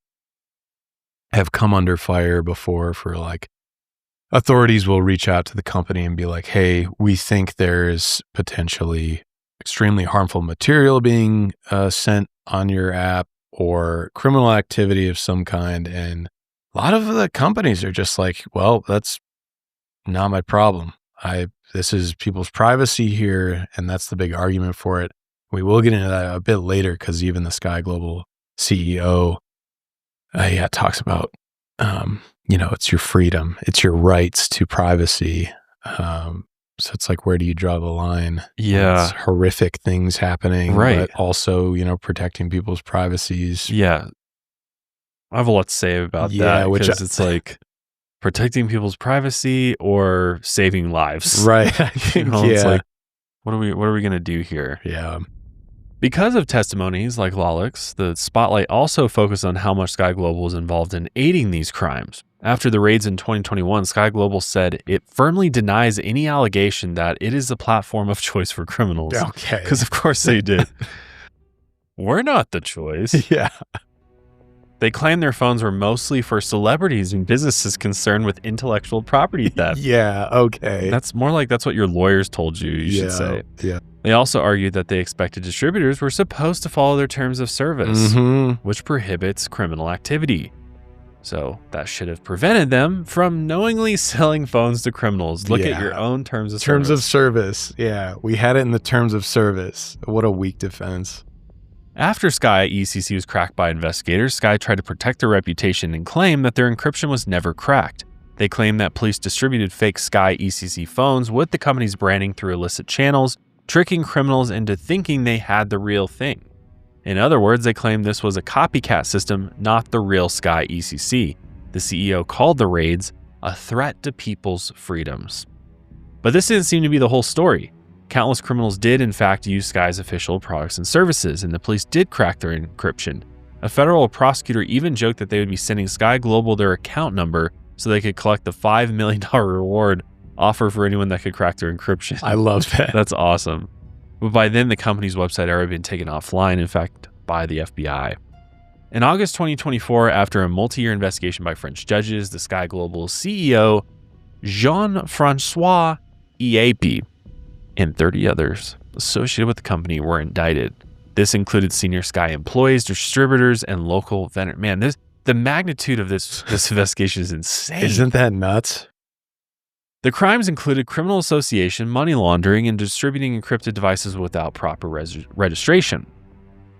have come under fire before for authorities will reach out to the company and be like, hey, we think there's potentially extremely harmful material being sent on your app or criminal activity of some kind. And a lot of the companies are just like, well, that's not my problem. This is people's privacy here. And that's the big argument for it. We will get into that a bit later because even the Sky Global CEO, talks about, it's your freedom, it's your rights to privacy. So it's like, where do you draw the line? Yeah. It's horrific things happening, right. But also, protecting people's privacies. Yeah. I have a lot to say about that because it's like protecting people's privacy or saving lives. Right. I think, It's like, what are we going to do here? Yeah. Because of testimonies like Lawlix, the spotlight also focused on how much Sky Global was involved in aiding these crimes. After the raids in 2021, Sky Global said it firmly denies any allegation that it is the platform of choice for criminals. Okay. Because of course they did. We're not the choice. Yeah. They claim their phones were mostly for celebrities and businesses concerned with intellectual property theft. Yeah, okay. That's more like that's what your lawyers told you should say. Yeah. They also argued that they expected distributors were supposed to follow their terms of service, which prohibits criminal activity. So that should have prevented them from knowingly selling phones to criminals. Look at your own terms of service. Terms of service. Yeah, we had it in the terms of service. What a weak defense. After Sky ECC was cracked by investigators, Sky tried to protect their reputation and claim that their encryption was never cracked. They claimed that police distributed fake Sky ECC phones with the company's branding through illicit channels, tricking criminals into thinking they had the real thing. In other words, they claimed this was a copycat system, not the real Sky ECC. The CEO called the raids a threat to people's freedoms. But this didn't seem to be the whole story. Countless criminals did, in fact, use Sky's official products and services, and the police did crack their encryption. A federal prosecutor even joked that they would be sending Sky Global their account number so they could collect the $5 million reward offer for anyone that could crack their encryption. I love that. That's awesome. But by then, the company's website had already been taken offline, in fact, by the FBI. In August 2024, after a multi-year investigation by French judges, the Sky Global CEO, Jean-Francois Eapi, and 30 others associated with the company were indicted. This included senior Sky employees, distributors, and local vendors. Man, the magnitude of this investigation is insane. Isn't that nuts? The crimes included criminal association, money laundering, and distributing encrypted devices without proper registration.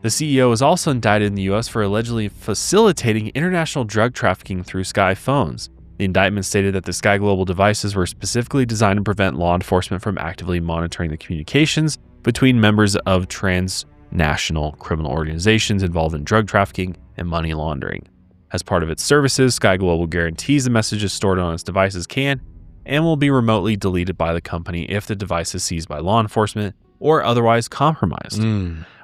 The CEO was also indicted in the U.S. for allegedly facilitating international drug trafficking through Sky phones. The indictment stated that the Sky Global devices were specifically designed to prevent law enforcement from actively monitoring the communications between members of transnational criminal organizations involved in drug trafficking and money laundering. As part of its services, Sky Global guarantees the messages stored on its devices can and will be remotely deleted by the company if the device is seized by law enforcement or otherwise compromised,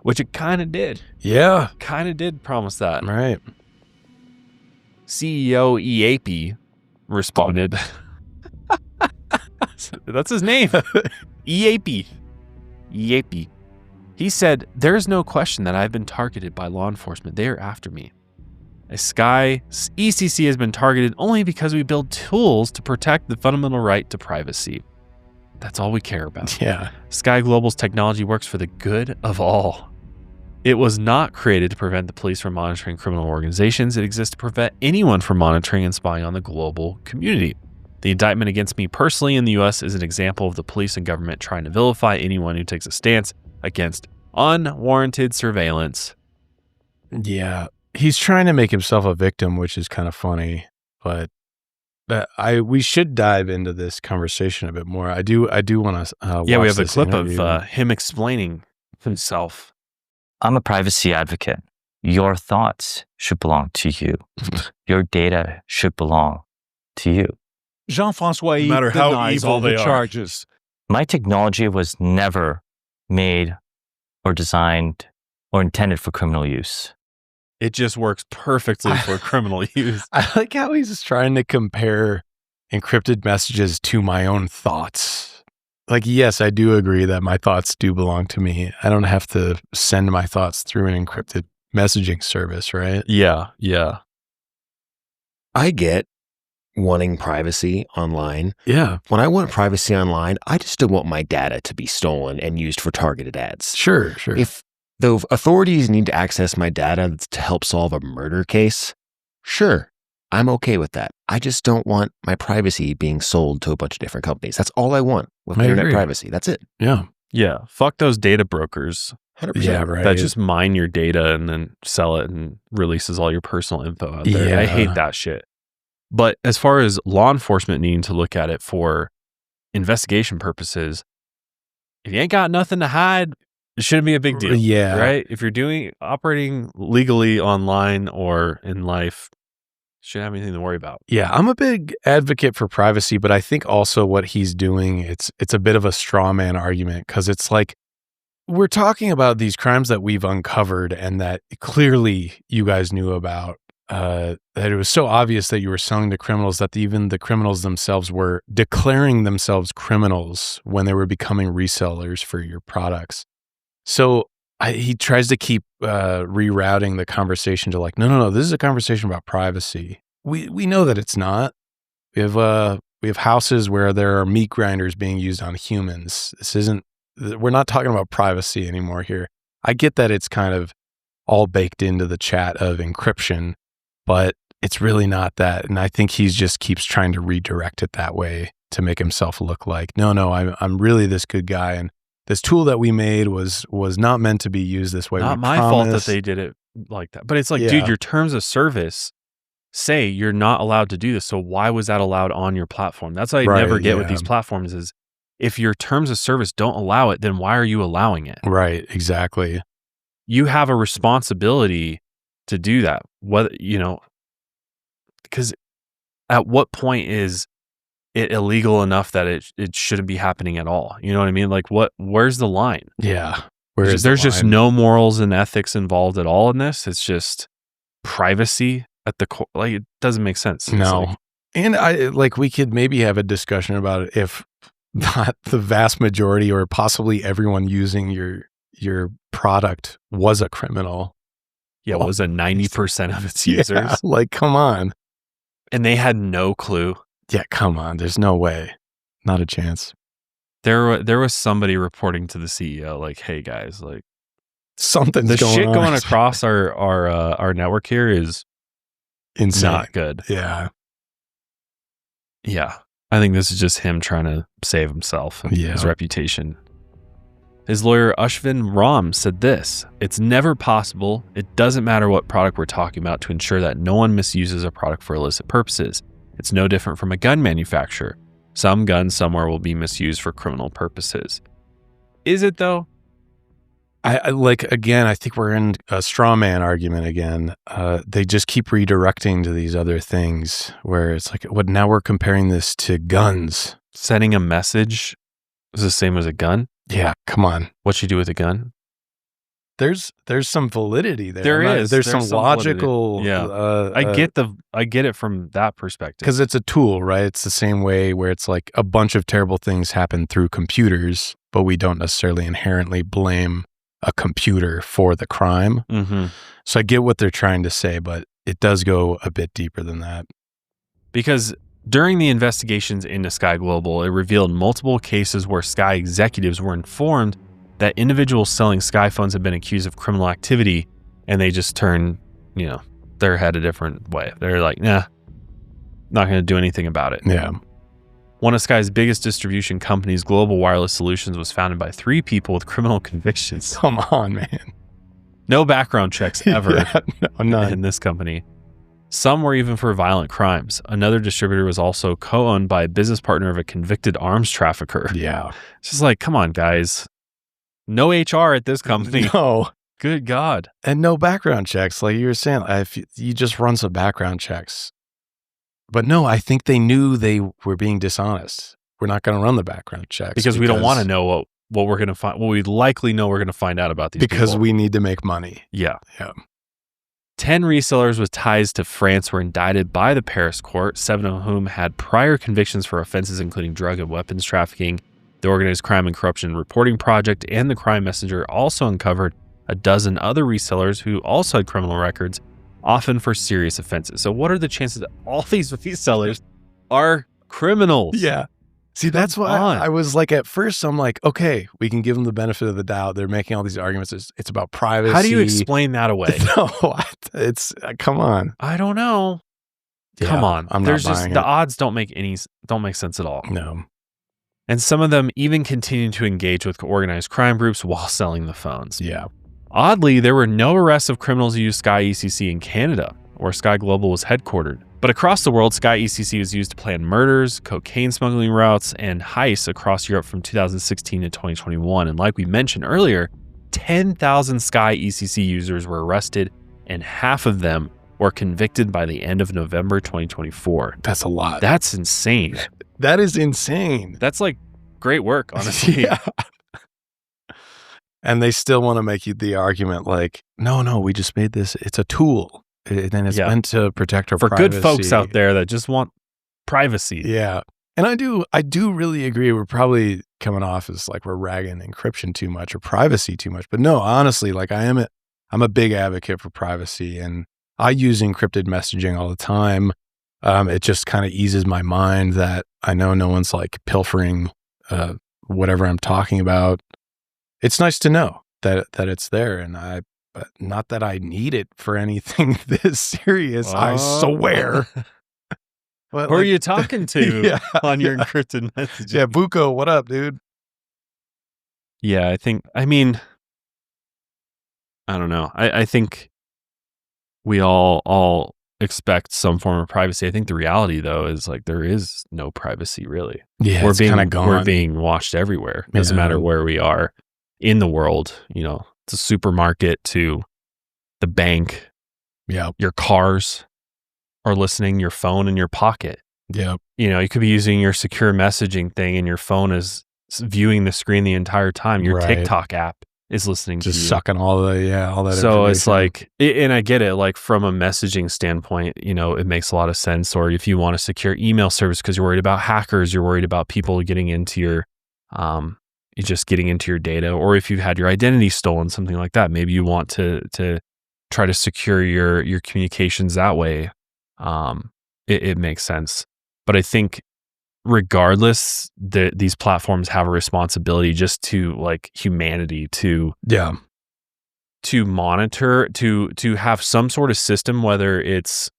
which it kind of did. Yeah. Kind of did promise that. Right. CEO Eapi responded. That's his name. Eapi. He said, "There is no question that I've been targeted by law enforcement. They are after me. Sky ECC has been targeted only because we build tools to protect the fundamental right to privacy. That's all we care about. Yeah. Sky Global's technology works for the good of all. It was not created to prevent the police from monitoring criminal organizations. It exists to prevent anyone from monitoring and spying on the global community. The indictment against me personally in the U.S. is an example of the police and government trying to vilify anyone who takes a stance against unwarranted surveillance." Yeah. He's trying to make himself a victim, which is kind of funny, but we should dive into this conversation a bit more. I do want to we have a clip of him explaining himself. "I'm a privacy advocate. Your thoughts should belong to you. Your data should belong to you." Jean-Francois no matter how denies evil all the they are. charges. My technology was never made or designed or intended for criminal use. It just works perfectly for criminal use. I like how he's just trying to compare encrypted messages to my own thoughts. Like, yes, I do agree that my thoughts do belong to me. I don't have to send my thoughts through an encrypted messaging service, right? Yeah. I get wanting privacy online. Yeah. When I want privacy online, I just don't want my data to be stolen and used for targeted ads. Sure. If the authorities need to access my data to help solve a murder case, sure, I'm okay with that. I just don't want my privacy being sold to a bunch of different companies. That's all I want with internet privacy. That's it. Yeah. Yeah. Fuck those data brokers. 100%. Yeah, right. that just mine your data and then sell it and releases all your personal info out there. Yeah. I hate that shit. But as far as law enforcement needing to look at it for investigation purposes, if you ain't got nothing to hide, it shouldn't be a big deal. Yeah. Right? If you're operating legally online or in life, shouldn't have anything to worry about. Yeah, I'm a big advocate for privacy, but I think also what he's doing, it's a bit of a straw man argument, because it's like, we're talking about these crimes that we've uncovered and that clearly you guys knew about, that it was so obvious that you were selling to criminals that even the criminals themselves were declaring themselves criminals when they were becoming resellers for your products. So he tries to keep rerouting the conversation to like, no, this is a conversation about privacy. We know that it's not. We have houses where there are meat grinders being used on humans. We're not talking about privacy anymore here. I get that it's kind of all baked into the chat of encryption, but it's really not that. And I think he just keeps trying to redirect it that way to make himself look like, no, I'm really this good guy. And this tool that we made was not meant to be used this way. Not my fault that they did it like that. But it's like, dude, your terms of service say you're not allowed to do this. So why was that allowed on your platform? That's what I never get with these platforms is, if your terms of service don't allow it, then why are you allowing it? Right, exactly. You have a responsibility to do that. Whether, because at what point is it illegal enough that it shouldn't be happening at all? You know what I mean? Like where's the line? Yeah. There's just no morals and ethics involved at all in this. It's just privacy at the core. Like, it doesn't make sense. No. And we could maybe have a discussion about it if not the vast majority or possibly everyone using your product was a criminal. Yeah, was a 90% of its users. Yeah, like, come on. And they had no clue. Yeah, come on. There's no way. Not a chance. There was somebody reporting to the CEO, like, hey guys, like, something's the going shit on. going across our network here is insane. Not good. Yeah. Yeah. I think this is just him trying to save himself and his reputation. His lawyer, Ashvin Ram, said this: "It's never possible, it doesn't matter what product we're talking about, to ensure that no one misuses a product for illicit purposes. It's no different from a gun manufacturer. Some guns somewhere will be misused for criminal purposes." Is it though? Again, I think we're in a straw man argument again. They just keep redirecting to these other things where it's like, now we're comparing this to guns. Sending a message is the same as a gun? Yeah, come on. What you do with a gun? There's some validity there. There's some logical. Yeah, I get it from that perspective. Because it's a tool, right? It's the same way where it's like a bunch of terrible things happen through computers, but we don't necessarily inherently blame a computer for the crime. Mm-hmm. So I get what they're trying to say, but it does go a bit deeper than that. Because during the investigations into Sky Global, it revealed multiple cases where Sky executives were informed that individuals selling Sky phones had been accused of criminal activity, and they just turned, their head a different way. They're like, nah, not going to do anything about it. Yeah. One of Sky's biggest distribution companies, Global Wireless Solutions, was founded by 3 people with criminal convictions. Come on, man. No background checks ever none. in this company. Some were even for violent crimes. Another distributor was also co-owned by a business partner of a convicted arms trafficker. Yeah. It's just like, come on, guys. No HR at this company. No. Good God. And no background checks. Like you were saying, if you just run some background checks. But no, I think they knew they were being dishonest. We're not going to run the background checks. Because we don't want to know what we're going to find. What we likely know we're going to find out about these people. Because we need to make money. Yeah. Yeah. 10 resellers with ties to France were indicted by the Paris court, 7 of whom had prior convictions for offenses including drug and weapons trafficking. The Organized Crime and Corruption Reporting Project and the Crime Messenger also uncovered a dozen other resellers who also had criminal records, often for serious offenses. So what are the chances that all these resellers are criminals? Yeah. See, that's why I was like, at first, I'm like, okay, we can give them the benefit of the doubt. They're making all these arguments. It's about privacy. How do you explain that away? No, it's, come on. I don't know. Yeah, Come on. I'm not buying it. The odds don't make sense at all. No. And some of them even continued to engage with organized crime groups while selling the phones. Yeah. Oddly, there were no arrests of criminals who used Sky ECC in Canada, where Sky Global was headquartered. But across the world, Sky ECC was used to plan murders, cocaine smuggling routes, and heists across Europe from 2016 to 2021. And like we mentioned earlier, 10,000 Sky ECC users were arrested, and half of them were convicted by the end of November 2024. That's a lot. That's insane. That is insane. That's like great work, honestly. Yeah. And they still want to make you the argument like, no, we just made this. It's a tool. And it's meant to protect our privacy. For good folks out there that just want privacy. Yeah. And I do really agree. We're probably coming off as like we're ragging encryption too much or privacy too much. But no, honestly, like I'm a big advocate for privacy, and I use encrypted messaging all the time. It just kind of eases my mind that I know no one's like pilfering whatever I'm talking about. It's nice to know that it's there, and but not that I need it for anything this serious. I swear. But who are you talking to on your encrypted messaging? Yeah, Buko, what up, dude? Yeah, I mean, I don't know. I think we all expect some form of privacy. I think the reality, though, is like there is no privacy, really. Yeah, it's kind of gone. We're being watched everywhere. Doesn't matter where we are in the world. You know, it's a supermarket to the bank. Yeah, your cars are listening. Your phone in your pocket. Yeah, you know, you could be using your secure messaging thing, and your phone is viewing the screen the entire time. Your TikTok app is listening to you. Just sucking all that So it's like, and I get it, like from a messaging standpoint, you know, it makes a lot of sense. Or if you want a secure email service because you're worried about hackers, you're worried about people getting into your, just getting into your data, or if you've had your identity stolen, something like that, maybe you want to try to secure your communications that way. It makes sense. But I think regardless, these platforms have a responsibility just to like humanity to monitor, to have some sort of system, whether it's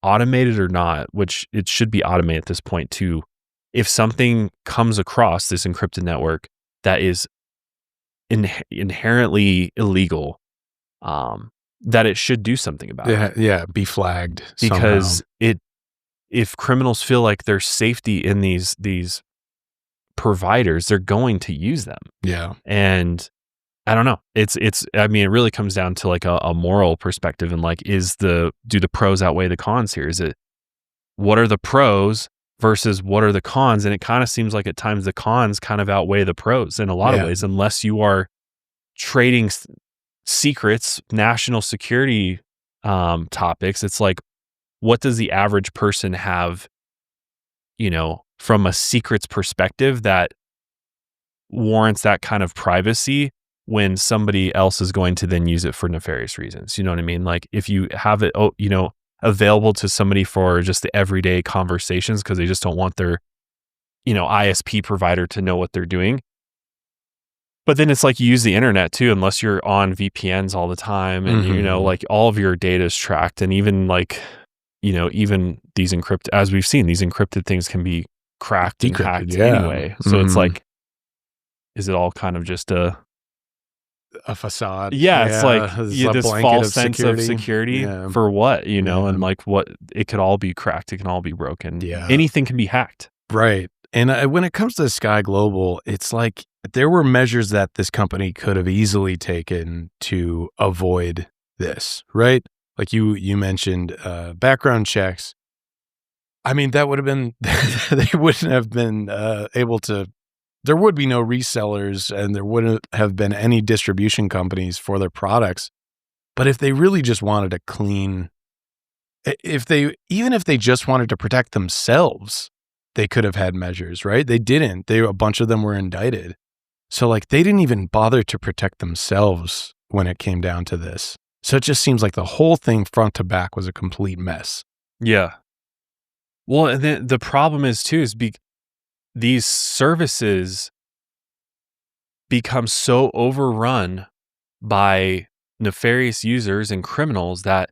automated or not, which it should be automated at this point, to if something comes across this encrypted network that is inherently illegal, that it should do something about it. Yeah, be flagged because somehow. If criminals feel like there's safety in these providers, they're going to use them. Yeah. And I don't know. I mean, it really comes down to like a moral perspective, and like, do the pros outweigh the cons here? Is it, what are the pros versus what are the cons? And it kind of seems like at times the cons kind of outweigh the pros in a lot of ways, unless you are trading secrets, national security topics. It's like, what does the average person have, you know, from a secrets perspective that warrants that kind of privacy when somebody else is going to then use it for nefarious reasons? You know what I mean? Like if you have it, you know, available to somebody for just the everyday conversations because they just don't want their, you know, ISP provider to know what they're doing. But then it's like you use the internet too, unless you're on VPNs all the time, and you know, like all of your data is tracked, and even like, you know, even these as we've seen, these encrypted things can be cracked and hacked anyway. So it's like, is it all kind of just a facade? Yeah, it's like this false sense of security for what, you know, and like what, it could all be cracked, it can all be broken. Yeah, anything can be hacked. Right. And when it comes to Sky Global, it's like there were measures that this company could have easily taken to avoid this, right? Like you mentioned background checks. I mean, that would have been, they wouldn't have been able to, there would be no resellers, and there wouldn't have been any distribution companies for their products. But if they really just wanted to clean, even if they just wanted to protect themselves, they could have had measures, right? They didn't. A bunch of them were indicted. So like they didn't even bother to protect themselves when it came down to this. So it just seems like the whole thing front to back was a complete mess. Yeah. Well, and then the problem is too, is these services become so overrun by nefarious users and criminals that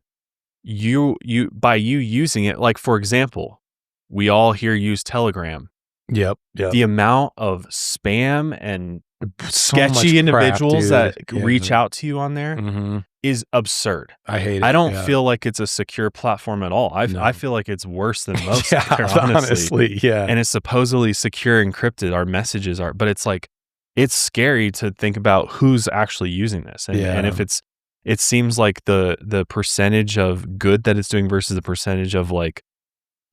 by you using it, like for example, we all here use Telegram. Yep. The amount of spam and So much sketchy crap, individuals dude. that Yeah. reach out to you on there is absurd. I hate it. I don't Yeah. feel like it's a secure platform at all. No. I feel like it's worse than most. Yeah, there, honestly. honestly, yeah. And it's supposedly secure, encrypted. Our messages are, but it's like, it's scary to think about who's actually using this. And if it seems like the percentage of good that it's doing versus the percentage of like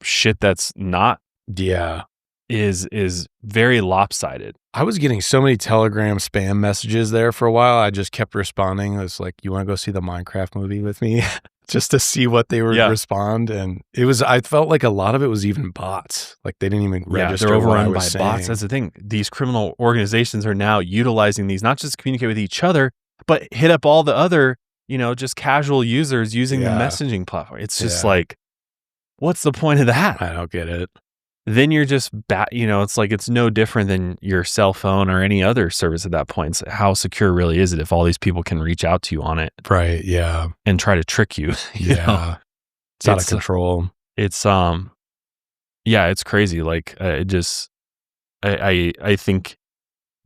shit that's not Yeah. is very lopsided. I was getting so many Telegram spam messages there for a while. I just kept responding. I was like, you want to go see the Minecraft movie with me? Just to see what they would respond. And I felt like a lot of it was even bots. Like they didn't even register. They're what I overrun by was bots. saying. That's the thing. These criminal organizations are now utilizing these, not just to communicate with each other, but hit up all the other, just casual users using the messaging platform. It's just like, what's the point of that? I don't get it. Then you're just it's like it's no different than your cell phone or any other service at that point. So how secure really is it if all these people can reach out to you on it? Right. Yeah. And try to trick you. you know? It's out of control. It's it's crazy. Like I think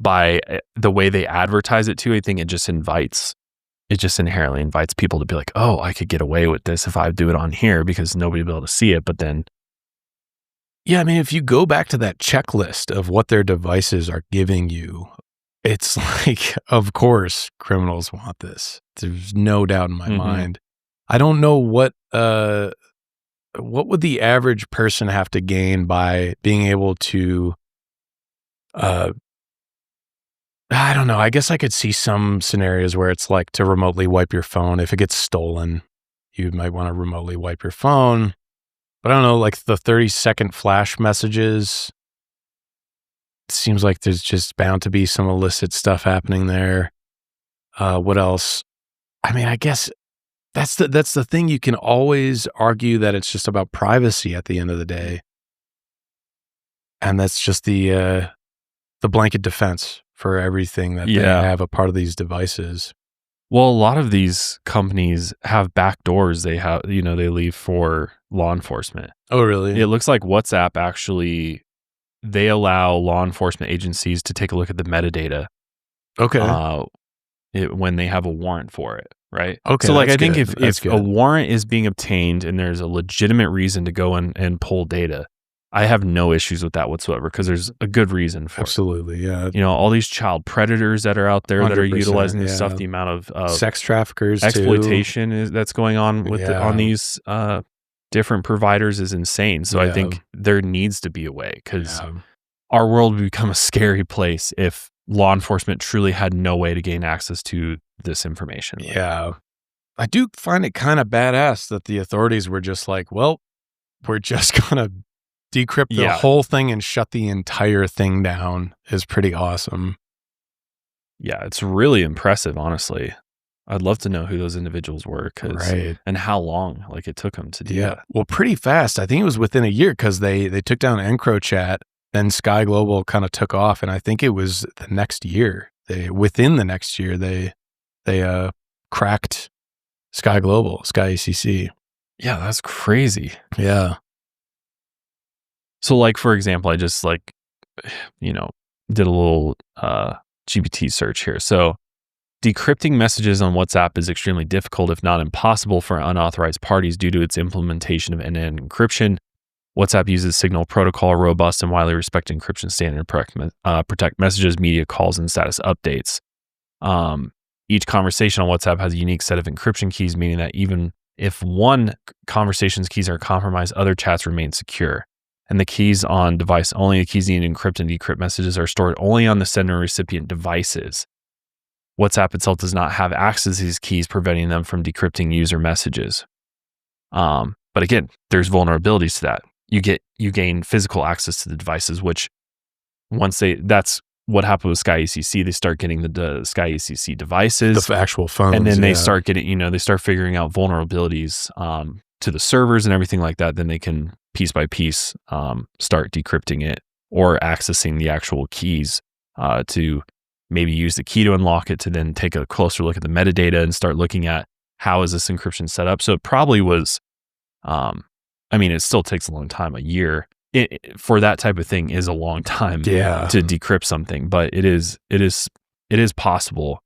by the way they advertise it too, I think it just inherently invites people to be like, oh, I could get away with this if I do it on here because nobody will be able to see it. But then, yeah, I mean, if you go back to that checklist of what their devices are giving you, it's like, of course, criminals want this. There's no doubt in my mind. I don't know what would the average person have to gain by being able to, I don't know. I guess I could see some scenarios where it's like to remotely wipe your phone. If it gets stolen, you might want to remotely wipe your phone. But I don't know, like the 30-second flash messages, it seems like there's just bound to be some illicit stuff happening there. What else? I mean, I guess that's the thing. You can always argue that it's just about privacy at the end of the day. And that's just the blanket defense for everything that they have a part of these devices. Well, a lot of these companies have back doors they leave for law enforcement. Oh, really? It looks like WhatsApp actually, they allow law enforcement agencies to take a look at the metadata. Okay. When they have a warrant for it, right? Okay. So like, I think good. if a warrant is being obtained and there's a legitimate reason to go and pull data, I have no issues with that whatsoever because there's a good reason for Absolutely, it. Yeah. All these child predators that are out there that are utilizing this stuff, the amount of sex traffickers, exploitation that's going on with on these different providers is insane. So I think there needs to be a way because our world would become a scary place if law enforcement truly had no way to gain access to this information. Yeah. I do find it kind of badass that the authorities were just like, well, we're just going to decrypt the whole thing and shut the entire thing down is pretty awesome. Yeah, it's really impressive, honestly. I'd love to know who those individuals were and how long it took them to do that. Well, pretty fast. I think it was within a year because they took down EncroChat, then Sky Global kind of took off, and I think it was the next year. Within the next year, they cracked Sky Global, Sky ECC. Yeah, that's crazy. Yeah. So like, for example, I just did a little GPT search here. So decrypting messages on WhatsApp is extremely difficult, if not impossible, for unauthorized parties due to its implementation of end-to-end encryption. WhatsApp uses Signal Protocol, a robust and widely respected encryption standard to protect messages, media calls, and status updates. Each conversation on WhatsApp has a unique set of encryption keys, meaning that even if one conversation's keys are compromised, other chats remain secure. And the keys on device only, the keys needed to encrypt and decrypt messages are stored only on the sender and recipient devices. WhatsApp itself does not have access to these keys, preventing them from decrypting user messages. But again, there's vulnerabilities to that. You gain physical access to the devices, which that's what happened with Sky ECC. They start getting the Sky ECC devices, the actual phones, and then they start getting, they start figuring out vulnerabilities to the servers and everything like that. Then they can piece by piece start decrypting it or accessing the actual keys to maybe use the key to unlock it, to then take a closer look at the metadata and start looking at how is this encryption set up. So it probably was, it still takes a long time, a year, for that type of thing is a long time to decrypt something, but it is possible.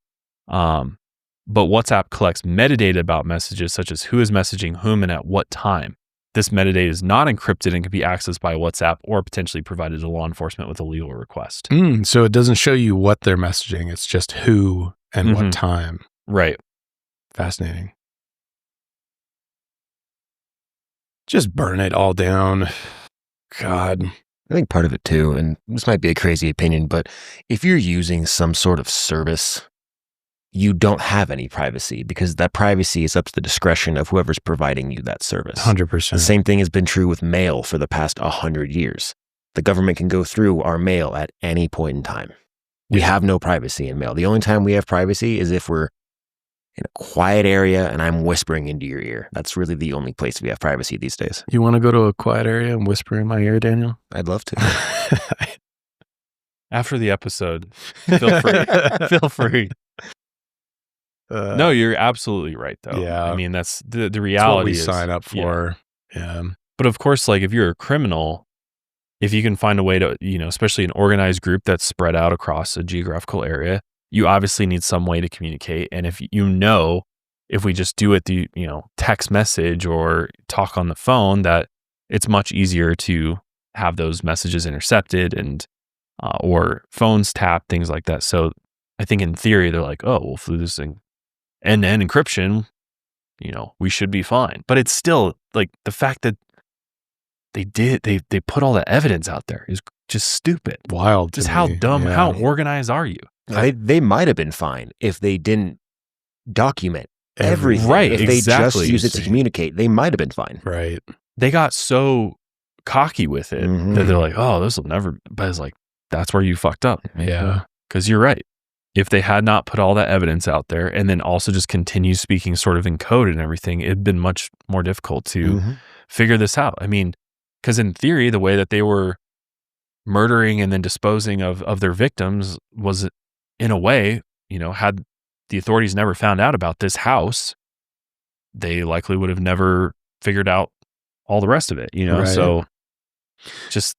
But WhatsApp collects metadata about messages such as who is messaging whom and at what time. This metadata is not encrypted and can be accessed by WhatsApp or potentially provided to law enforcement with a legal request. So it doesn't show you what they're messaging. It's just who and what time. Right. Fascinating. Just burn it all down. God. I think part of it too, and this might be a crazy opinion, but if you're using some sort of service, you don't have any privacy because that privacy is up to the discretion of whoever's providing you that service. 100%. The same thing has been true with mail for the past 100 years. The government can go through our mail at any point in time. We have no privacy in mail. The only time we have privacy is if we're in a quiet area and I'm whispering into your ear. That's really the only place we have privacy these days. You want to go to a quiet area and whisper in my ear, Daniel? I'd love to. After the episode, feel free. Feel free. No, you're absolutely right, though. Yeah. I mean, that's the reality. That's what we sign up for. Yeah. But of course, like if you're a criminal, if you can find a way to, especially an organized group that's spread out across a geographical area, you obviously need some way to communicate. And if if we just do it through, text message or talk on the phone, that it's much easier to have those messages intercepted and or phones tapped, things like that. So I think in theory, they're like, oh, well, through this thing, end-to-end encryption, we should be fine. But it's still like the fact that they put all that evidence out there is just stupid. Wild. Just how dumb, how organized are you? They might have been fine if they didn't document everything. Right, if they just used it to communicate, they might have been fine. Right. They got so cocky with it that they're like, oh, this will never, but it's like, that's where you fucked up. Yeah. Because you're right. If they had not put all that evidence out there and then also just continue speaking sort of in code and everything, it'd been much more difficult to figure this out. I mean, because in theory, the way that they were murdering and then disposing of their victims was, in a way, had the authorities never found out about this house, they likely would have never figured out all the rest of it, Right. So just,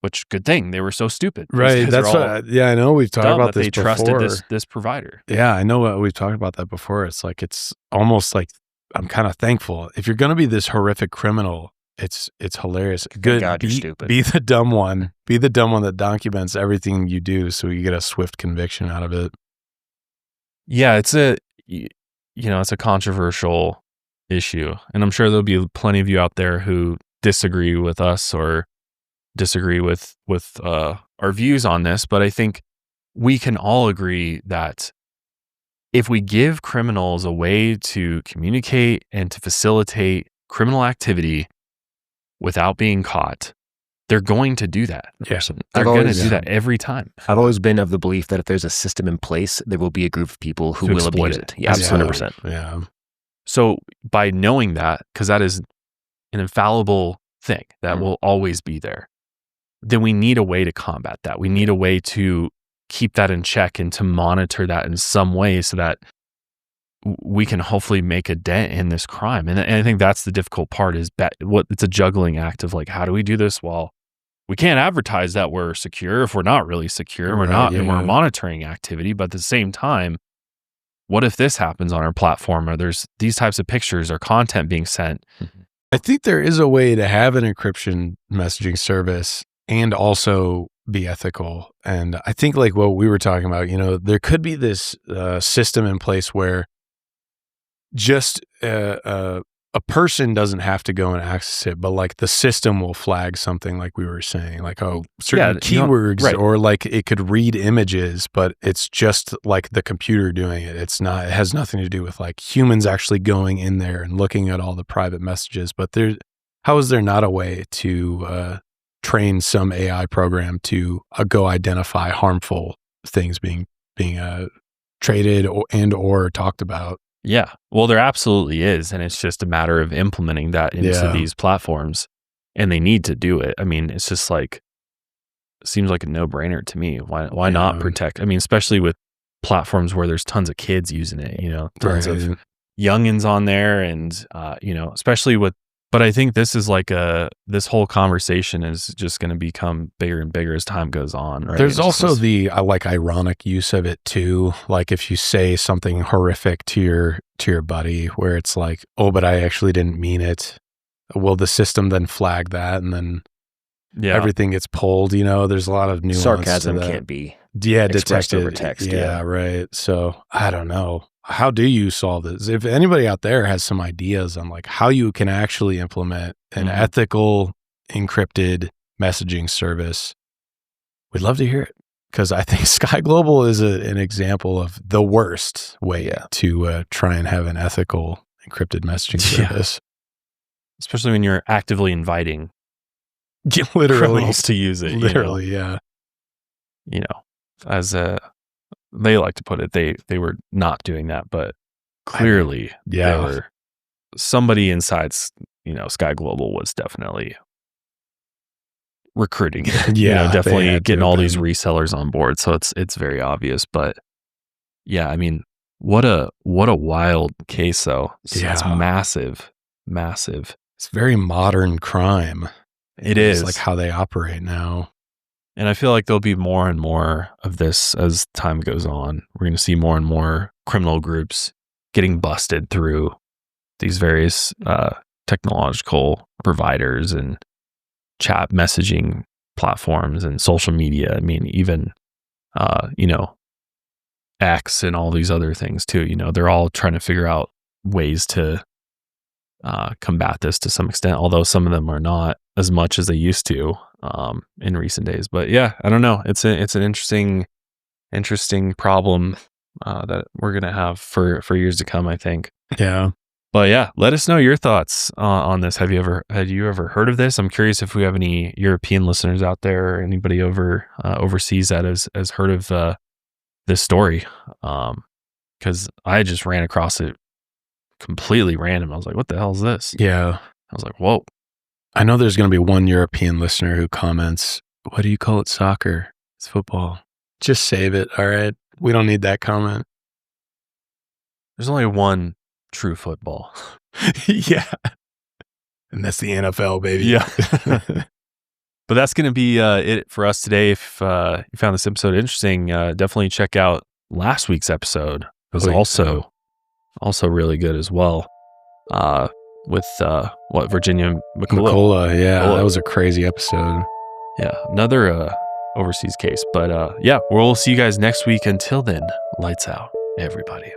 which good thing they were so stupid. Right. That's what, I know we've talked about this they before. trusted this provider. Yeah, I know we've talked about that before. It's like, it's almost like I'm kind of thankful. If you're going to be this horrific criminal, it's hilarious. Good. God, you're stupid. Be the dumb one. Be the dumb one that documents everything you do so you get a swift conviction out of it. Yeah, it's a controversial issue. And I'm sure there'll be plenty of you out there who disagree with us or disagree with our views on this. But I think we can all agree that if we give criminals a way to communicate and to facilitate criminal activity without being caught, they're going to do that. Yeah. They're going to do that every time. I've always been of the belief that if there's a system in place, there will be a group of people who will abuse it. Yeah, Absolutely. 100%. Yeah. So by knowing that, because that is an infallible thing that will always be there, then we need a way to combat that. We need a way to keep that in check and to monitor that in some way so that we can hopefully make a dent in this crime. And I think that's the difficult part is it's a juggling act of like, how do we do this? Well, we can't advertise that we're secure if we're not really secure. We're not, and we're monitoring activity. But at the same time, what if this happens on our platform or there's these types of pictures or content being sent? I think there is a way to have an encryption messaging service and also be ethical. And I think like what we were talking about, there could be this system in place where just a person doesn't have to go and access it, but like the system will flag something like we were saying, like, certain keywords or like it could read images, but it's just like the computer doing it. It has nothing to do with like humans actually going in there and looking at all the private messages. But how is there not a way to train some AI program to go identify harmful things being traded or talked about? Yeah. Well, there absolutely is. And it's just a matter of implementing that into these platforms. And they need to do it. I mean, it's just like, it seems like a no-brainer to me. Why not protect? I mean, especially with platforms where there's tons of kids using it, tons of youngins on there. And, especially with But I think this is like this whole conversation is just going to become bigger and bigger as time goes on. Right? There's also the like ironic use of it too. Like if you say something horrific to your buddy, where it's like, oh, but I actually didn't mean it. Will the system then flag that, and then everything gets pulled? You know, there's a lot of nuance. Sarcasm to that. Can't be detected over text. Yeah, right. So I don't know. How do you solve this? If anybody out there has some ideas on like how you can actually implement an ethical encrypted messaging service, we'd love to hear it, because I think Sky Global is an example of the worst way to try and have an ethical encrypted messaging service. Especially when you're actively inviting literally criminals to use it. Literally, You know, as they like to put it, they were not doing that, but clearly there were somebody inside, Sky Global was definitely recruiting it. Definitely getting all these resellers on board. So it's very obvious, but I mean, what a wild case though. It's massive. It's very modern crime. It is like how they operate now. And I feel like there'll be more and more of this as time goes on. We're going to see more and more criminal groups getting busted through these various technological providers and chat messaging platforms and social media. I mean, even, X and all these other things too. They're all trying to figure out ways to combat this to some extent, although some of them are not as much as they used to in recent days. But I don't know. It's an interesting problem that we're gonna have for years to come, I think. Yeah. But let us know your thoughts on this. Have you ever heard of this? I'm curious if we have any European listeners out there or anybody overseas that has heard of this story. Because I just ran across it completely random. I was like, what the hell is this? Yeah. I was like, whoa. I know there's going to be one European listener who comments, what do you call it? Soccer. It's football. Just save it. All right. We don't need that comment. There's only one true football. Yeah. And that's the NFL, baby. Yeah. But that's going to be it for us today. If you found this episode interesting, definitely check out last week's episode. It was also really good as well. With Virginia McCullough. Yeah, that was a crazy episode. Yeah, another overseas case. But we'll see you guys next week. Until then, lights out, everybody.